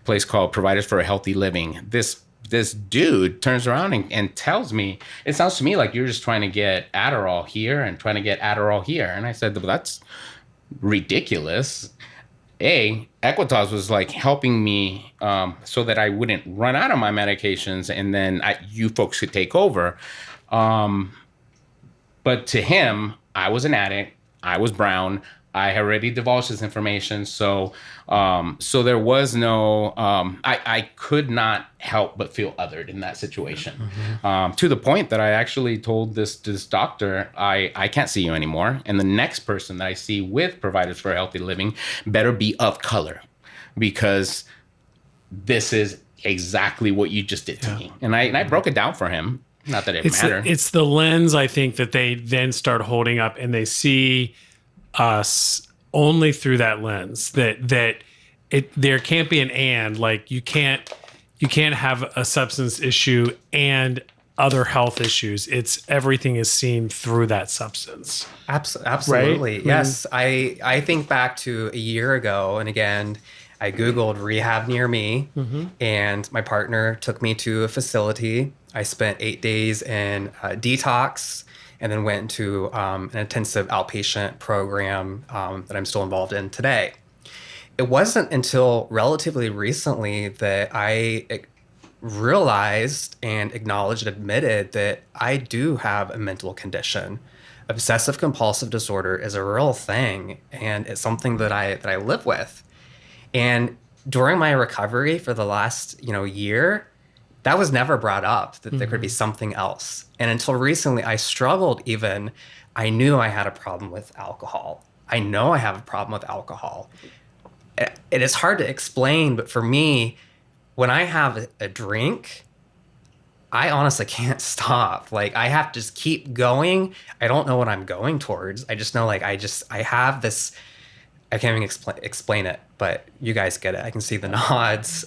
[SPEAKER 4] place called Providers for a Healthy Living. This dude turns around and tells me, it sounds to me like you're just trying to get Adderall here and trying to get Adderall here. And I said, well, that's ridiculous. Equitas was like helping me so that I wouldn't run out of my medications and then you folks could take over. But to him, I was an addict. I was brown. I had already divulged this information. So there was no, I could not help but feel othered in that situation. To the point that I actually told this doctor, I can't see you anymore. And the next person that I see with Providers for a Healthy Living better be of color, because this is exactly what you just did to me. And I broke it down for him. Not that it mattered.
[SPEAKER 2] It's the lens, I think, that they then start holding up, and they see us only through that lens. That there can't be an and, like you can't have a substance issue and other health issues. It's everything is seen through that substance.
[SPEAKER 5] Absolutely.
[SPEAKER 2] Right?
[SPEAKER 5] Yes. I think back to a year ago, and again, I Googled rehab near me, and my partner took me to a facility. I spent 8 days in detox, and then went into an intensive outpatient program that I'm still involved in today. It wasn't until relatively recently that I realized and acknowledged and admitted that I do have a mental condition. Obsessive compulsive disorder is a real thing, and it's something that I live with. And during my recovery for the last year, that was never brought up, that there could be something else. And until recently, I struggled even. I knew I had a problem with alcohol. I know I have a problem with alcohol. It is hard to explain, but for me, when I have a drink, I honestly can't stop. Like, I have to just keep going. I don't know what I'm going towards. I just know, like, I have this, I can't even explain it, but you guys get it. I can see the nods.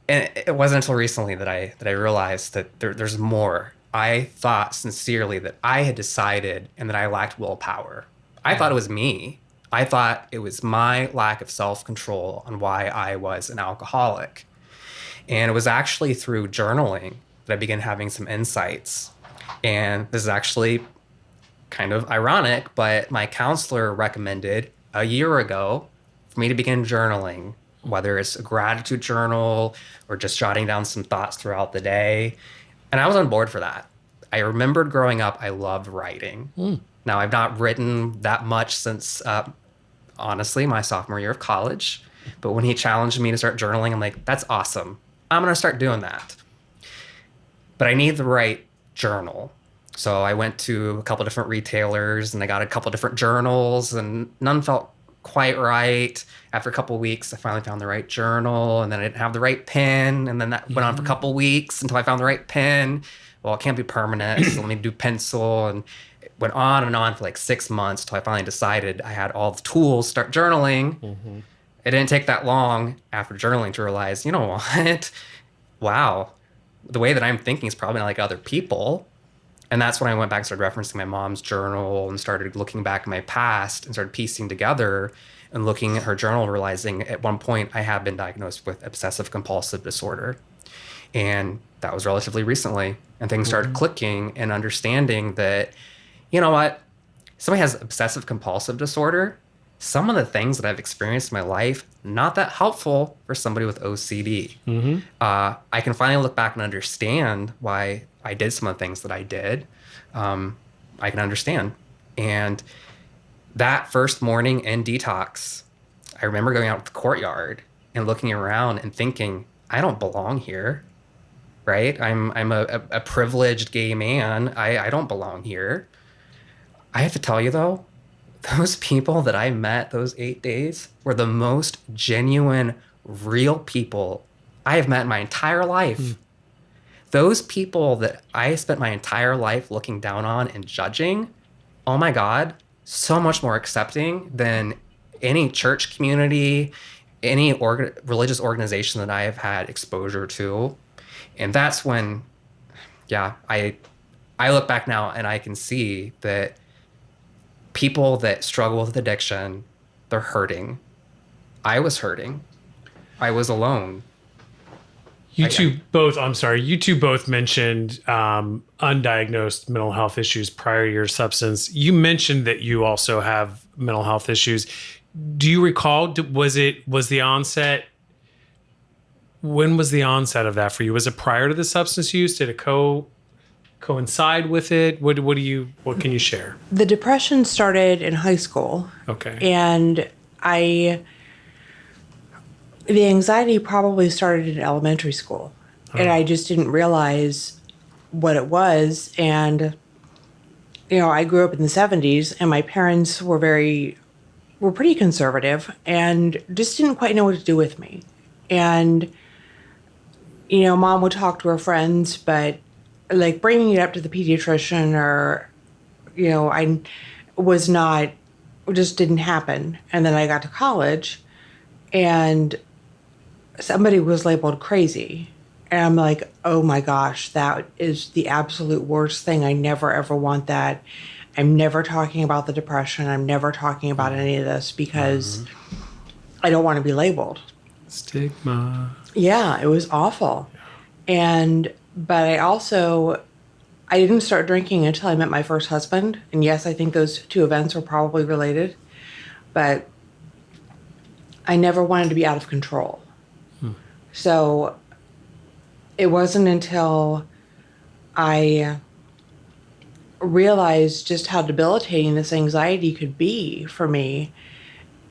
[SPEAKER 5] And it wasn't until recently that I realized that there's more. I thought sincerely that I had decided and that I lacked willpower. I thought it was me. I thought it was my lack of self-control on why I was an alcoholic. And it was actually through journaling that I began having some insights. And this is actually kind of ironic, but my counselor recommended a year ago for me to begin journaling, whether it's a gratitude journal or just jotting down some thoughts throughout the day. And I was on board for that. I remembered growing up, I loved writing. Now, I've not written that much since, honestly, my sophomore year of college. But when he challenged me to start journaling, I'm like, that's awesome. I'm going to start doing that. But I need the right journal. So I went to a couple different retailers and I got a couple different journals, and none felt quite right. After a couple of weeks, I finally found the right journal, and then I didn't have the right pen. And then that went on for a couple of weeks until I found the right pen. Well, it can't be permanent, so let me do pencil. And it went on and on for like 6 months until I finally decided I had all the tools, start journaling. it didn't take that long after journaling to realize, you know what? Wow, the way that I'm thinking is probably not like other people. And that's when I went back and started referencing my mom's journal and started looking back at my past and started piecing together and looking at her journal, realizing at one point I had been diagnosed with obsessive compulsive disorder. And that was relatively recently. And things started clicking and understanding that, you know what? Somebody has obsessive compulsive disorder. Some of the things that I've experienced in my life, not that helpful for somebody with OCD. I can finally look back and understand why I did some of the things that I did. I can understand. And that first morning in detox, I remember going out to the courtyard and looking around and thinking, I don't belong here, right? I'm a privileged gay man. I don't belong here. I have to tell you though, those people that I met those 8 days were the most genuine, real people I have met in my entire life. Those people that I spent my entire life looking down on and judging, oh my God, so much more accepting than any church community, any religious organization that I have had exposure to. And that's when, yeah, I look back now and I can see that people that struggle with addiction, they're hurting. I was hurting. I was alone.
[SPEAKER 2] You two both mentioned undiagnosed mental health issues prior to your substance. You mentioned that you also have mental health issues. Do you recall, was the onset, when was the onset of that for you? Was it prior to the substance use? Did it coincide with it? What can you share?
[SPEAKER 3] The depression started in high school.
[SPEAKER 2] Okay.
[SPEAKER 3] And the anxiety probably started in elementary school. And I just didn't realize what it was. And, I grew up in the 70s and my parents were pretty conservative and just didn't quite know what to do with me. And, mom would talk to her friends, but like bringing it up to the pediatrician or, I was not, just didn't happen. And then I got to college and somebody was labeled crazy. And I'm like, oh my gosh, that is the absolute worst thing. I never, ever want that. I'm never talking about the depression. I'm never talking about any of this because I don't want to be labeled.
[SPEAKER 2] Stigma.
[SPEAKER 3] Yeah, it was awful. But I didn't start drinking until I met my first husband. And yes, I think those two events were probably related. But I never wanted to be out of control. So it wasn't until I realized just how debilitating this anxiety could be for me.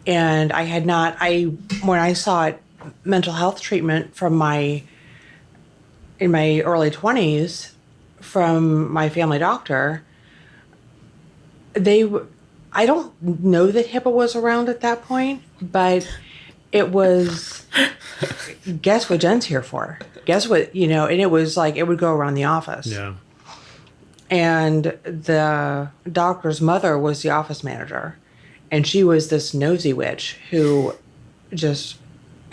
[SPEAKER 3] And when I sought mental health treatment in my early 20s from my family doctor, I don't know that HIPAA was around at that point, but it was, guess what Jen's here for? Guess what, and it was like, it would go around the office.
[SPEAKER 2] Yeah.
[SPEAKER 3] And the doctor's mother was the office manager. And she was this nosy witch who just,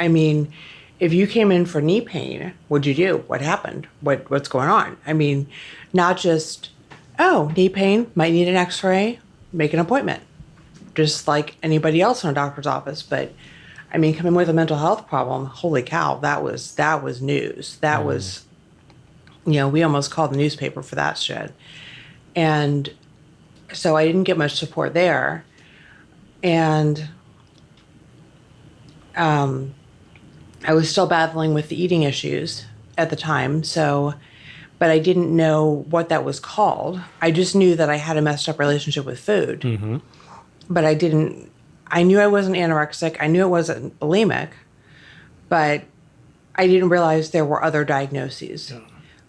[SPEAKER 3] if you came in for knee pain, what'd you do? What happened? What's going on? Not just, oh, knee pain, might need an x-ray, make an appointment. Just like anybody else in a doctor's office. But coming with a mental health problem, holy cow, that was news. That was, we almost called the newspaper for that shit. And so I didn't get much support there. And I was still battling with the eating issues at the time. But I didn't know what that was called. I just knew that I had a messed up relationship with food. Mm-hmm. But I knew I wasn't anorexic. I knew I wasn't bulimic, but I didn't realize there were other diagnoses. Yeah.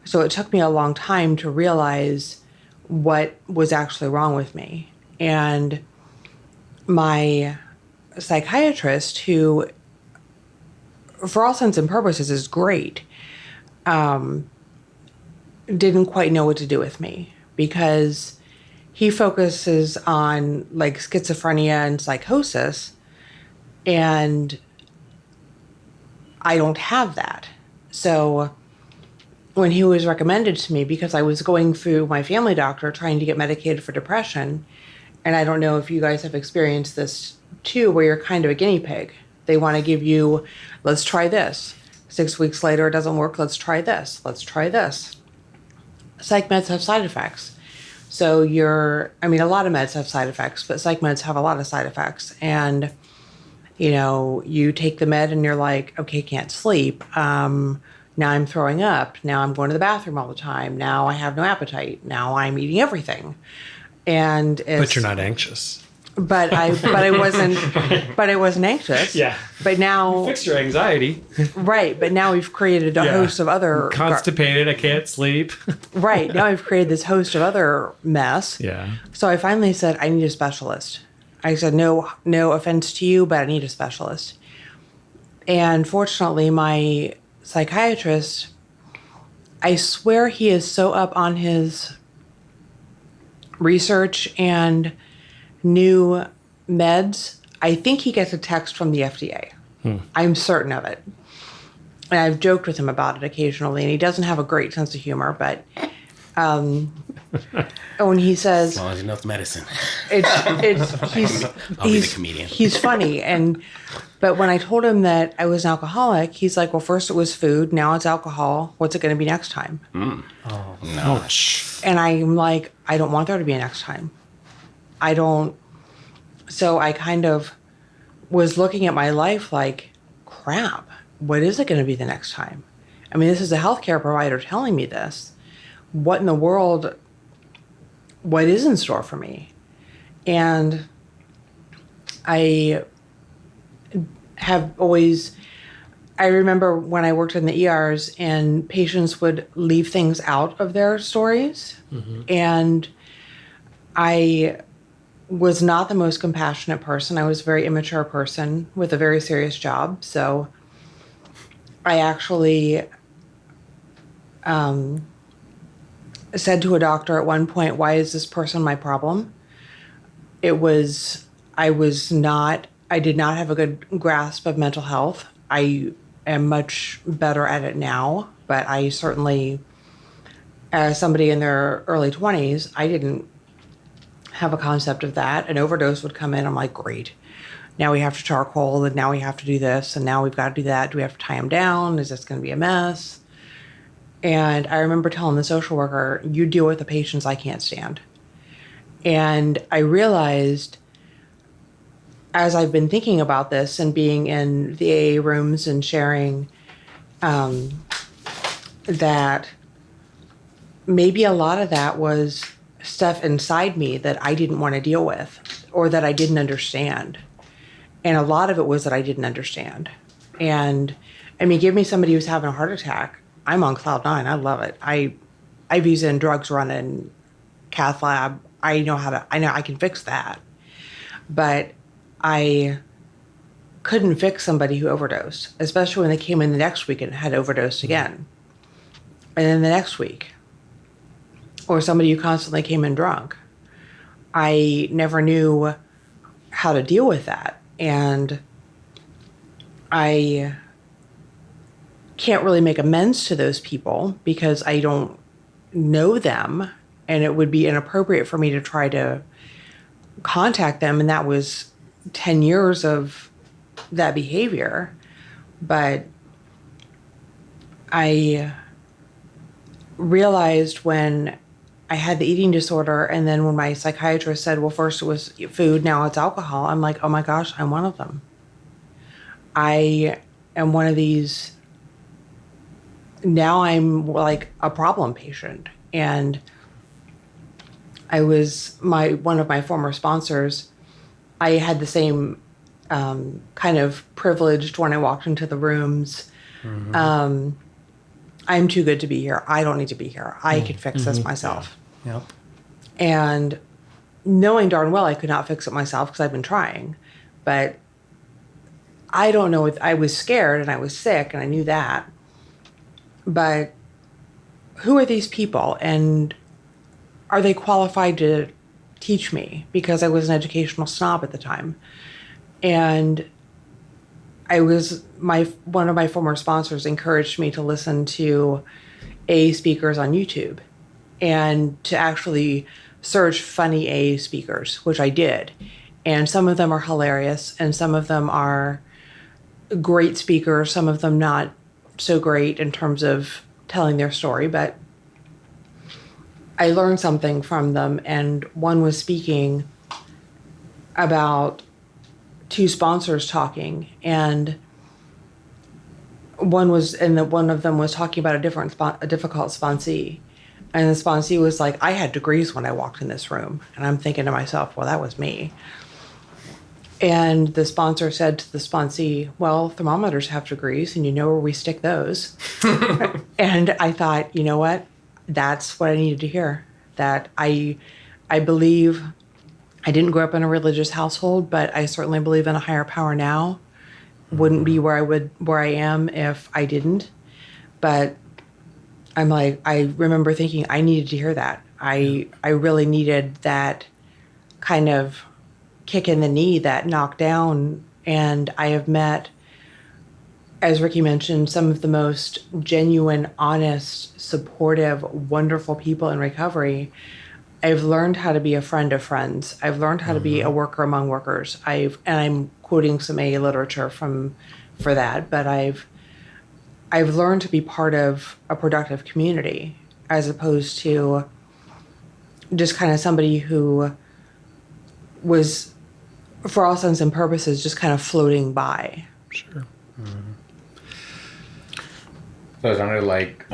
[SPEAKER 3] So it took me a long time to realize what was actually wrong with me. And my psychiatrist, who, for all intents and purposes, is great, didn't quite know what to do with me because he focuses on like schizophrenia and psychosis. And I don't have that. So when he was recommended to me, because I was going through my family doctor trying to get medicated for depression, and I don't know if you guys have experienced this too, where you're kind of a guinea pig. They want to give you, let's try this. 6 weeks later, it doesn't work. Let's try this. Let's try this. Psych meds have side effects. So a lot of meds have side effects, but psych meds have a lot of side effects. And, you take the med and you're like, okay, can't sleep. Now I'm throwing up. Now I'm going to the bathroom all the time. Now I have no appetite. Now I'm eating everything. But
[SPEAKER 2] you're not anxious.
[SPEAKER 3] But I wasn't anxious.
[SPEAKER 2] Yeah.
[SPEAKER 3] But now
[SPEAKER 2] Fix your anxiety.
[SPEAKER 3] right. But now we've created a host of other
[SPEAKER 2] Constipated. I can't sleep.
[SPEAKER 3] right. Now I've created this host of other mess.
[SPEAKER 2] Yeah.
[SPEAKER 3] So I finally said, I need a specialist. I said, no offense to you, but I need a specialist. And fortunately, my psychiatrist, I swear he is so up on his research and new meds. I think he gets a text from the FDA. I'm certain of it. And I've joked with him about it occasionally, and he doesn't have a great sense of humor, but when he says,
[SPEAKER 4] As long as enough medicine.
[SPEAKER 3] I'll be
[SPEAKER 4] the comedian.
[SPEAKER 3] He's funny, but when I told him that I was an alcoholic, he's like, "Well, first it was food, now it's alcohol. What's it going to be next time?"
[SPEAKER 4] No.
[SPEAKER 3] And I'm like, I don't want there to be a next time. I don't. So I kind of was looking at my life like, crap. What is it going to be the next time? I mean, this is a healthcare provider telling me this. What in the world? What is in store for me? And I remember when I worked in the ERs and patients would leave things out of their stories. Mm-hmm. And I was not the most compassionate person. I was a very immature person with a very serious job. So I actually said to a doctor at one point, "Why is this person my problem?" I did not have a good grasp of mental health. I am much better at it now, but I certainly, as somebody in their early 20s, I didn't have a concept of that. An overdose would come in. I'm like, great. Now we have to charcoal, and now we have to do this, and now we've got to do that. Do we have to tie him down? Is this going to be a mess? And I remember telling the social worker, you deal with the patients I can't stand. And I realized, as I've been thinking about this and being in the AA rooms and sharing, that maybe a lot of that was stuff inside me that I didn't want to deal with or that I didn't understand. And a lot of it was that I didn't understand. And I mean, give me somebody who's having a heart attack. I'm on cloud nine. I love it. IVs in, drugs running, cath lab. I know I can fix that. But I couldn't fix somebody who overdosed, especially when they came in the next week and had overdosed again. And then the next week. Or somebody who constantly came in drunk. I never knew how to deal with that. And I can't really make amends to those people because I don't know them, and it would be inappropriate for me to try to contact them. And that was 10 years of that behavior. But I realized when I had the eating disorder, and then when my psychiatrist said, well, first it was food, now it's alcohol, I'm like, oh my gosh, I'm one of them. I am one of these. Now I'm like a problem patient. And one of my former sponsors, I had the same kind of privileged when I walked into the rooms. Mm-hmm. I'm too good to be here. I don't need to be here. I can fix this myself.
[SPEAKER 5] Yeah. Yep.
[SPEAKER 3] And knowing darn well I could not fix it myself because I've been trying. But I don't know. I was scared and I was sick and I knew that. But who are these people, and are they qualified to teach me? Because I was an educational snob at the time. And one of my former sponsors encouraged me to listen to AA speakers on YouTube and to actually search funny AA speakers, which I did. And some of them are hilarious and some of them are great speakers, some of them not so great in terms of telling their story, but I learned something from them. And one was speaking about two sponsors talking, and one of them was talking about a difficult sponsee, and the sponsee was like, I had degrees when I walked in this room, and I'm thinking to myself, well, that was me. And the sponsor said to the sponsee, well, thermometers have degrees, and you know where we stick those. And I thought, you know what? That's what I needed to hear. That I believe, I didn't grow up in a religious household, but I certainly believe in a higher power now. Wouldn't be where I am if I didn't. But I'm like, I remember thinking I needed to hear that. I really needed that kind of kick in the knee, that knockdown. And I have met, as Ricky mentioned, some of the most genuine, honest, supportive, wonderful people in recovery. I've learned how to be a friend of friends. I've learned how to be a worker among workers. And I'm quoting some AA literature for that, but I've learned to be part of a productive community as opposed to just kind of somebody who was, for all intents and purposes, just kind of floating by.
[SPEAKER 2] Sure.
[SPEAKER 4] So it sounded like,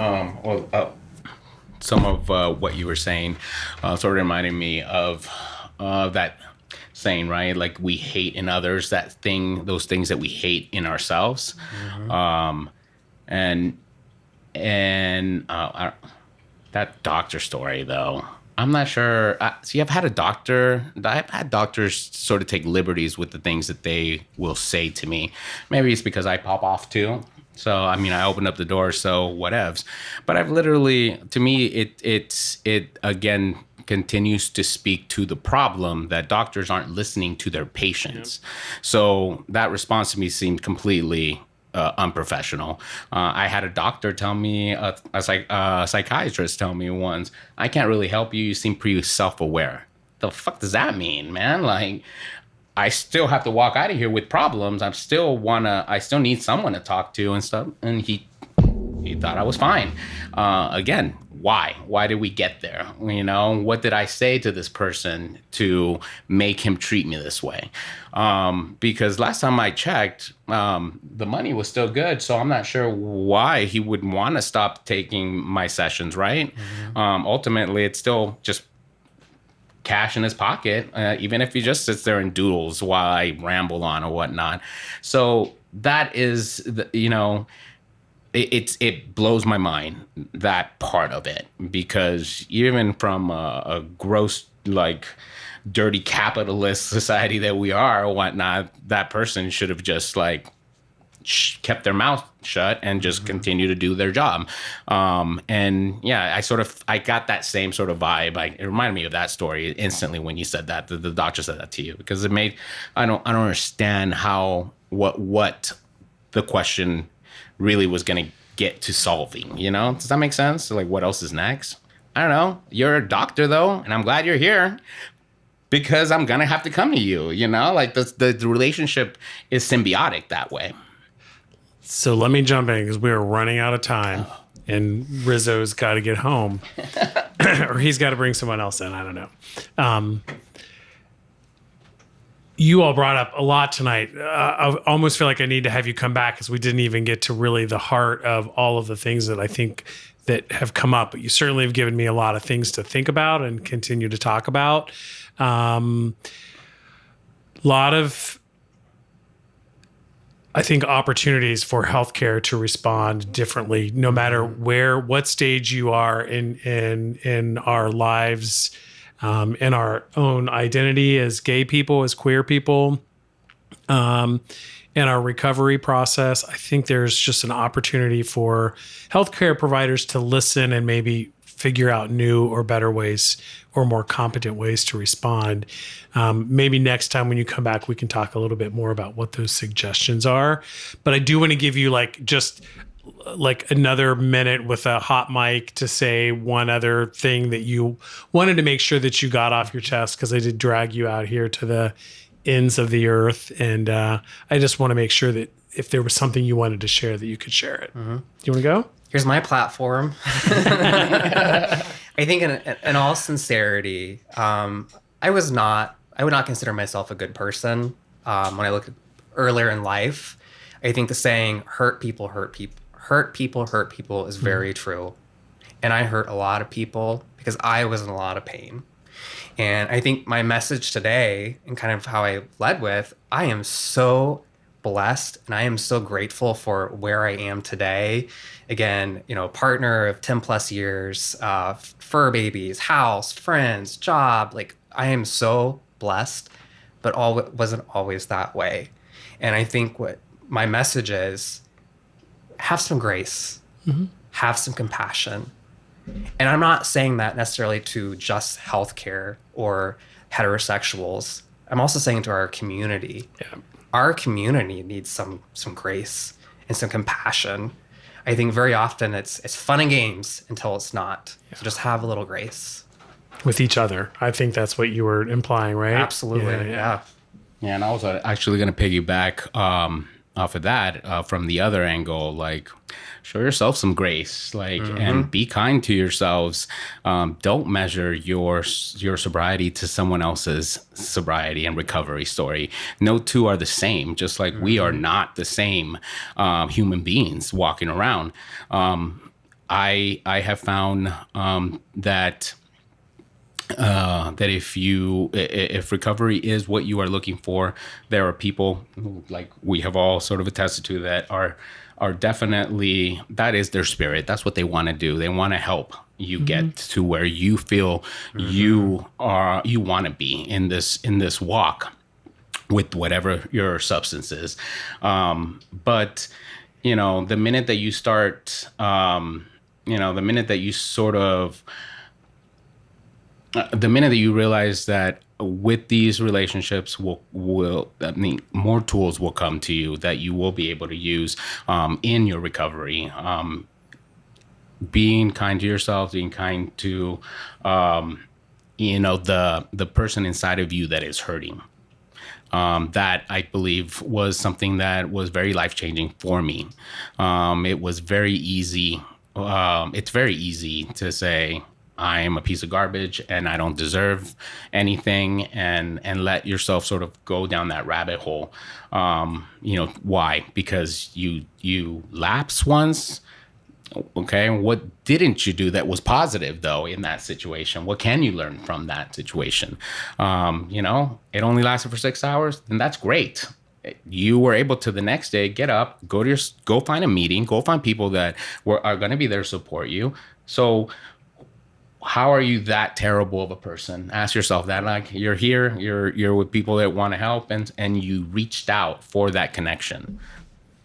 [SPEAKER 4] some of what you were saying sort of reminded me of that saying, right? Like, we hate in others those things that we hate in ourselves. And that doctor story, though, I'm not sure. See, I've had doctors sort of take liberties with the things that they will say to me. Maybe it's because I pop off too. So, I mean, I opened up the door, so whatevs. But I've literally, to me, it again continues to speak to the problem that doctors aren't listening to their patients. Yep. So that response to me seemed completely unprofessional. I had a doctor tell me, a psychiatrist tell me once, I can't really help you. You seem pretty self-aware. The fuck does that mean, man? Like, I still have to walk out of here with problems. I still need someone to talk to and stuff. And he thought I was fine. Again, why? Why did we get there? You know, what did I say to this person to make him treat me this way? Because last time I checked, the money was still good. So I'm not sure why he would want to stop taking my sessions, right? Ultimately, it's still just cash in his pocket, even if he just sits there and doodles while I ramble on or whatnot. So that is, it blows my mind, that part of it, because even from a gross, like, dirty capitalist society that we are or whatnot, that person should have just like kept their mouth shut and just continue to do their job. And yeah, I got that same sort of vibe. It reminded me of that story instantly when you said that, the doctor said that to you, because I don't understand what the question really was going to get to solving, you know? Does that make sense? Like, what else is next? I don't know. You're a doctor though, and I'm glad you're here, because I'm going to have to come to you, you know? Like, the relationship is symbiotic that way.
[SPEAKER 2] So let me jump in, because we are running out of time, and Rizzo's got to get home, or he's got to bring someone else in. I don't know. You all brought up a lot tonight. I almost feel like I need to have you come back, because we didn't even get to really the heart of all of the things that I think that have come up. But you certainly have given me a lot of things to think about and continue to talk about. Lot of, I think, opportunities for healthcare to respond differently, no matter what stage you are in our lives, in our own identity as gay people, as queer people, in our recovery process. I think there's just an opportunity for healthcare providers to listen and maybe figure out new or better ways or more competent ways to respond. Maybe next time when you come back, we can talk a little bit more about what those suggestions are. But I do want to give you just another minute with a hot mic to say one other thing that you wanted to make sure that you got off your chest, because I did drag you out here to the ends of the earth. And I just want to make sure that if there was something you wanted to share, that you could share it. Mm-hmm. You want to go?
[SPEAKER 5] Here's my platform. I think in all sincerity, I would not consider myself a good person. When I look at earlier in life, I think the saying, hurt people is very true. And I hurt a lot of people because I was in a lot of pain. And I think my message today, and kind of how I led with, I am so blessed and I am so grateful for where I am today. Again, partner of 10 plus years, fur babies, house, friends, job. Like, I am so blessed, but wasn't always that way. And I think what my message is, have some grace, have some compassion. And I'm not saying that necessarily to just healthcare or heterosexuals. I'm also saying to our community. Yeah. Our community needs some grace and some compassion. I think very often it's fun and games until it's not. Yeah. So just have a little grace.
[SPEAKER 2] With each other. I think that's what you were implying, right?
[SPEAKER 5] Absolutely, yeah.
[SPEAKER 4] Yeah, and I was actually going to piggyback off of that from the other angle, like, show yourself some grace, like, and be kind to yourselves. Don't measure your sobriety to someone else's sobriety and recovery story. No two are the same, just like we are not the same human beings walking around. I have found that if recovery is what you are looking for, there are people who, like we have all sort of attested to, that are definitely, that is their spirit. That's what they want to do. They want to help you get to where you feel you want to be in this walk with whatever your substance is. But the minute that you start, the minute that you sort of, the minute that you realize that with these relationships more tools will come to you that you will be able to use in your recovery. Being kind to yourself, being kind to the person inside of you that is hurting. That I believe was something that was very life-changing for me. It was very easy. It's very easy to say, I am a piece of garbage and I don't deserve anything, and let yourself sort of go down that rabbit hole. Why? Because you lapse once. Okay. What didn't you do that was positive though in that situation? What can you learn from that situation? It only lasted for 6 hours, then that's great. You were able to the next day get up, go find a meeting, go find people that are going to be there to support you. So how are you that terrible of a person? Ask yourself that. Like, you're here, you're with people that want to help, and you reached out for that connection,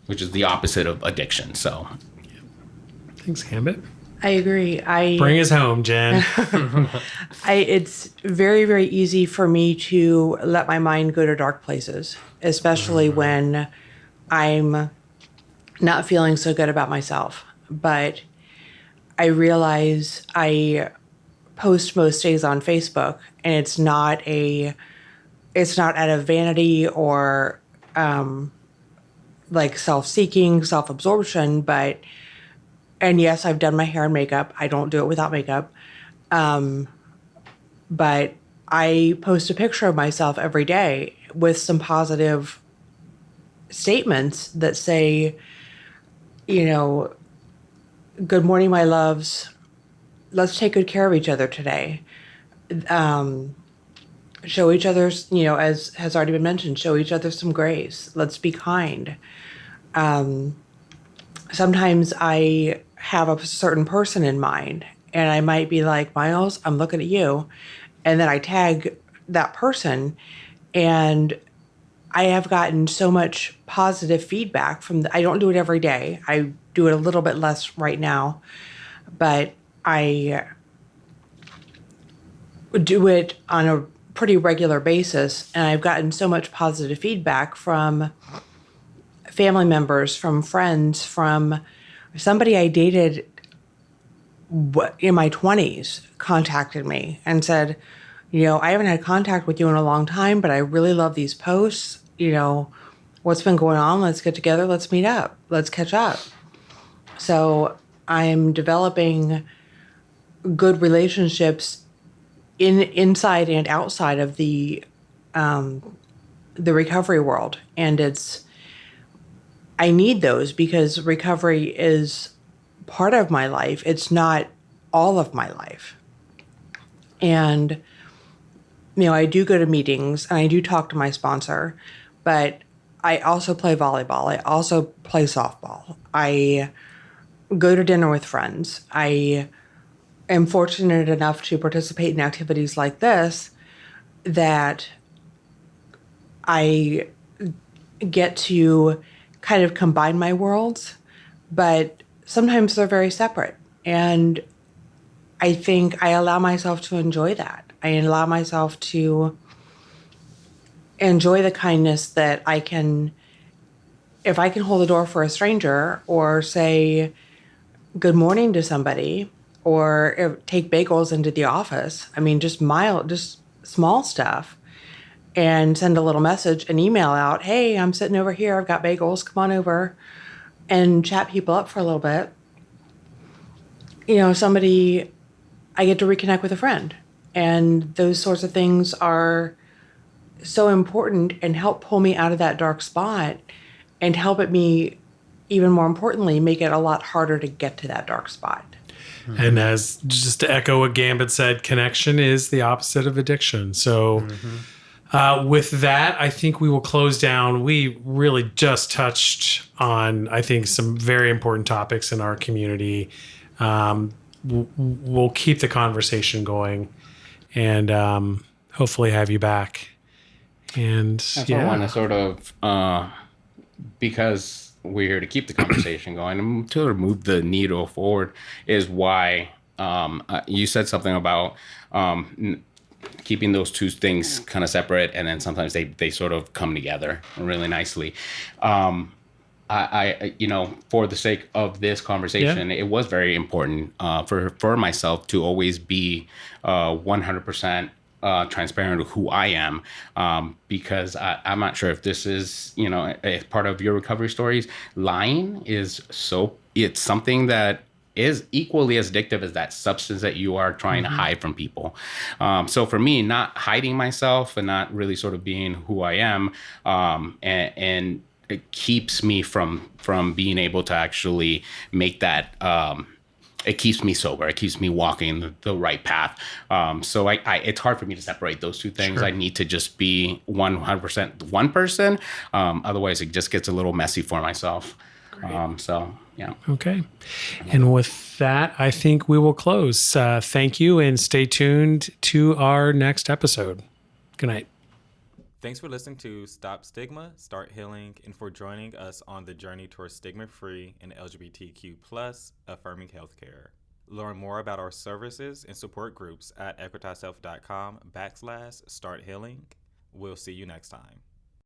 [SPEAKER 4] which is the opposite of addiction. So,
[SPEAKER 2] thanks, Gambit.
[SPEAKER 3] I agree.
[SPEAKER 2] Bring us home, Jen.
[SPEAKER 3] It's very, very easy for me to let my mind go to dark places, especially when I'm not feeling so good about myself. But I realize I post most days on Facebook, and it's not out of vanity or like self-seeking, self-absorption, and yes, I've done my hair and makeup. I don't do it without makeup. But I post a picture of myself every day with some positive statements that say, good morning, my loves. Let's take good care of each other today. Show each other's, as has already been mentioned, show each other some grace. Let's be kind. Sometimes I have a certain person in mind, and I might be like, Myles, I'm looking at you. And then I tag that person, and I have gotten so much positive feedback I don't do it every day. I do it a little bit less right now, but I do it on a pretty regular basis, and I've gotten so much positive feedback from family members, from friends, from somebody I dated in my 20s contacted me and said, I haven't had contact with you in a long time, but I really love these posts. What's been going on? Let's get together. Let's meet up. Let's catch up. So I'm developing good relationships inside and outside of the recovery world. And I need those because recovery is part of my life. It's not all of my life. And, I do go to meetings and I do talk to my sponsor, but I also play volleyball. I also play softball. I go to dinner with friends. I am fortunate enough to participate in activities like this that I get to kind of combine my worlds, but sometimes they're very separate. And I think I allow myself to enjoy that. I allow myself to enjoy the kindness that I can, if I can hold the door for a stranger or say good morning to somebody or take bagels into the office. I mean, just small stuff, and send a little message, an email out. Hey, I'm sitting over here. I've got bagels. Come on over and chat people up for a little bit. I get to reconnect with a friend. And those sorts of things are so important and help pull me out of that dark spot and help me, even more importantly, make it a lot harder to get to that dark spot.
[SPEAKER 2] And as just to echo what Gambit said, connection is the opposite of addiction. So with that, I think we will close down. We really just touched on, I think, some very important topics in our community. We'll keep the conversation going and hopefully have you back. And
[SPEAKER 4] I want to sort of, because we're here to keep the conversation going and to move the needle forward, is why you said something about keeping those two things kind of separate, and then sometimes they sort of come together really nicely. I for the sake of this conversation, it was very important for myself to always be 100% transparent with who I am, because I'm not sure if this is, a part of your recovery stories. Lying it's something that is equally as addictive as that substance that you are trying to hide from people. So for me, not hiding myself and not really sort of being who I am, and it keeps me from being able to actually make that, it keeps me sober. It keeps me walking the right path. So it's hard for me to separate those two things. Sure. I need to just be 100% one person. Otherwise, it just gets a little messy for myself. So, yeah.
[SPEAKER 2] Okay. And with that, I think we will close. Thank you and stay tuned to our next episode. Good night.
[SPEAKER 6] Thanks for listening to Stop Stigma, Start Healing, and for joining us on the journey towards stigma-free and LGBTQ+ affirming healthcare. Learn more about our services and support groups at equitashealth.com/Start Healing. We'll see you next time.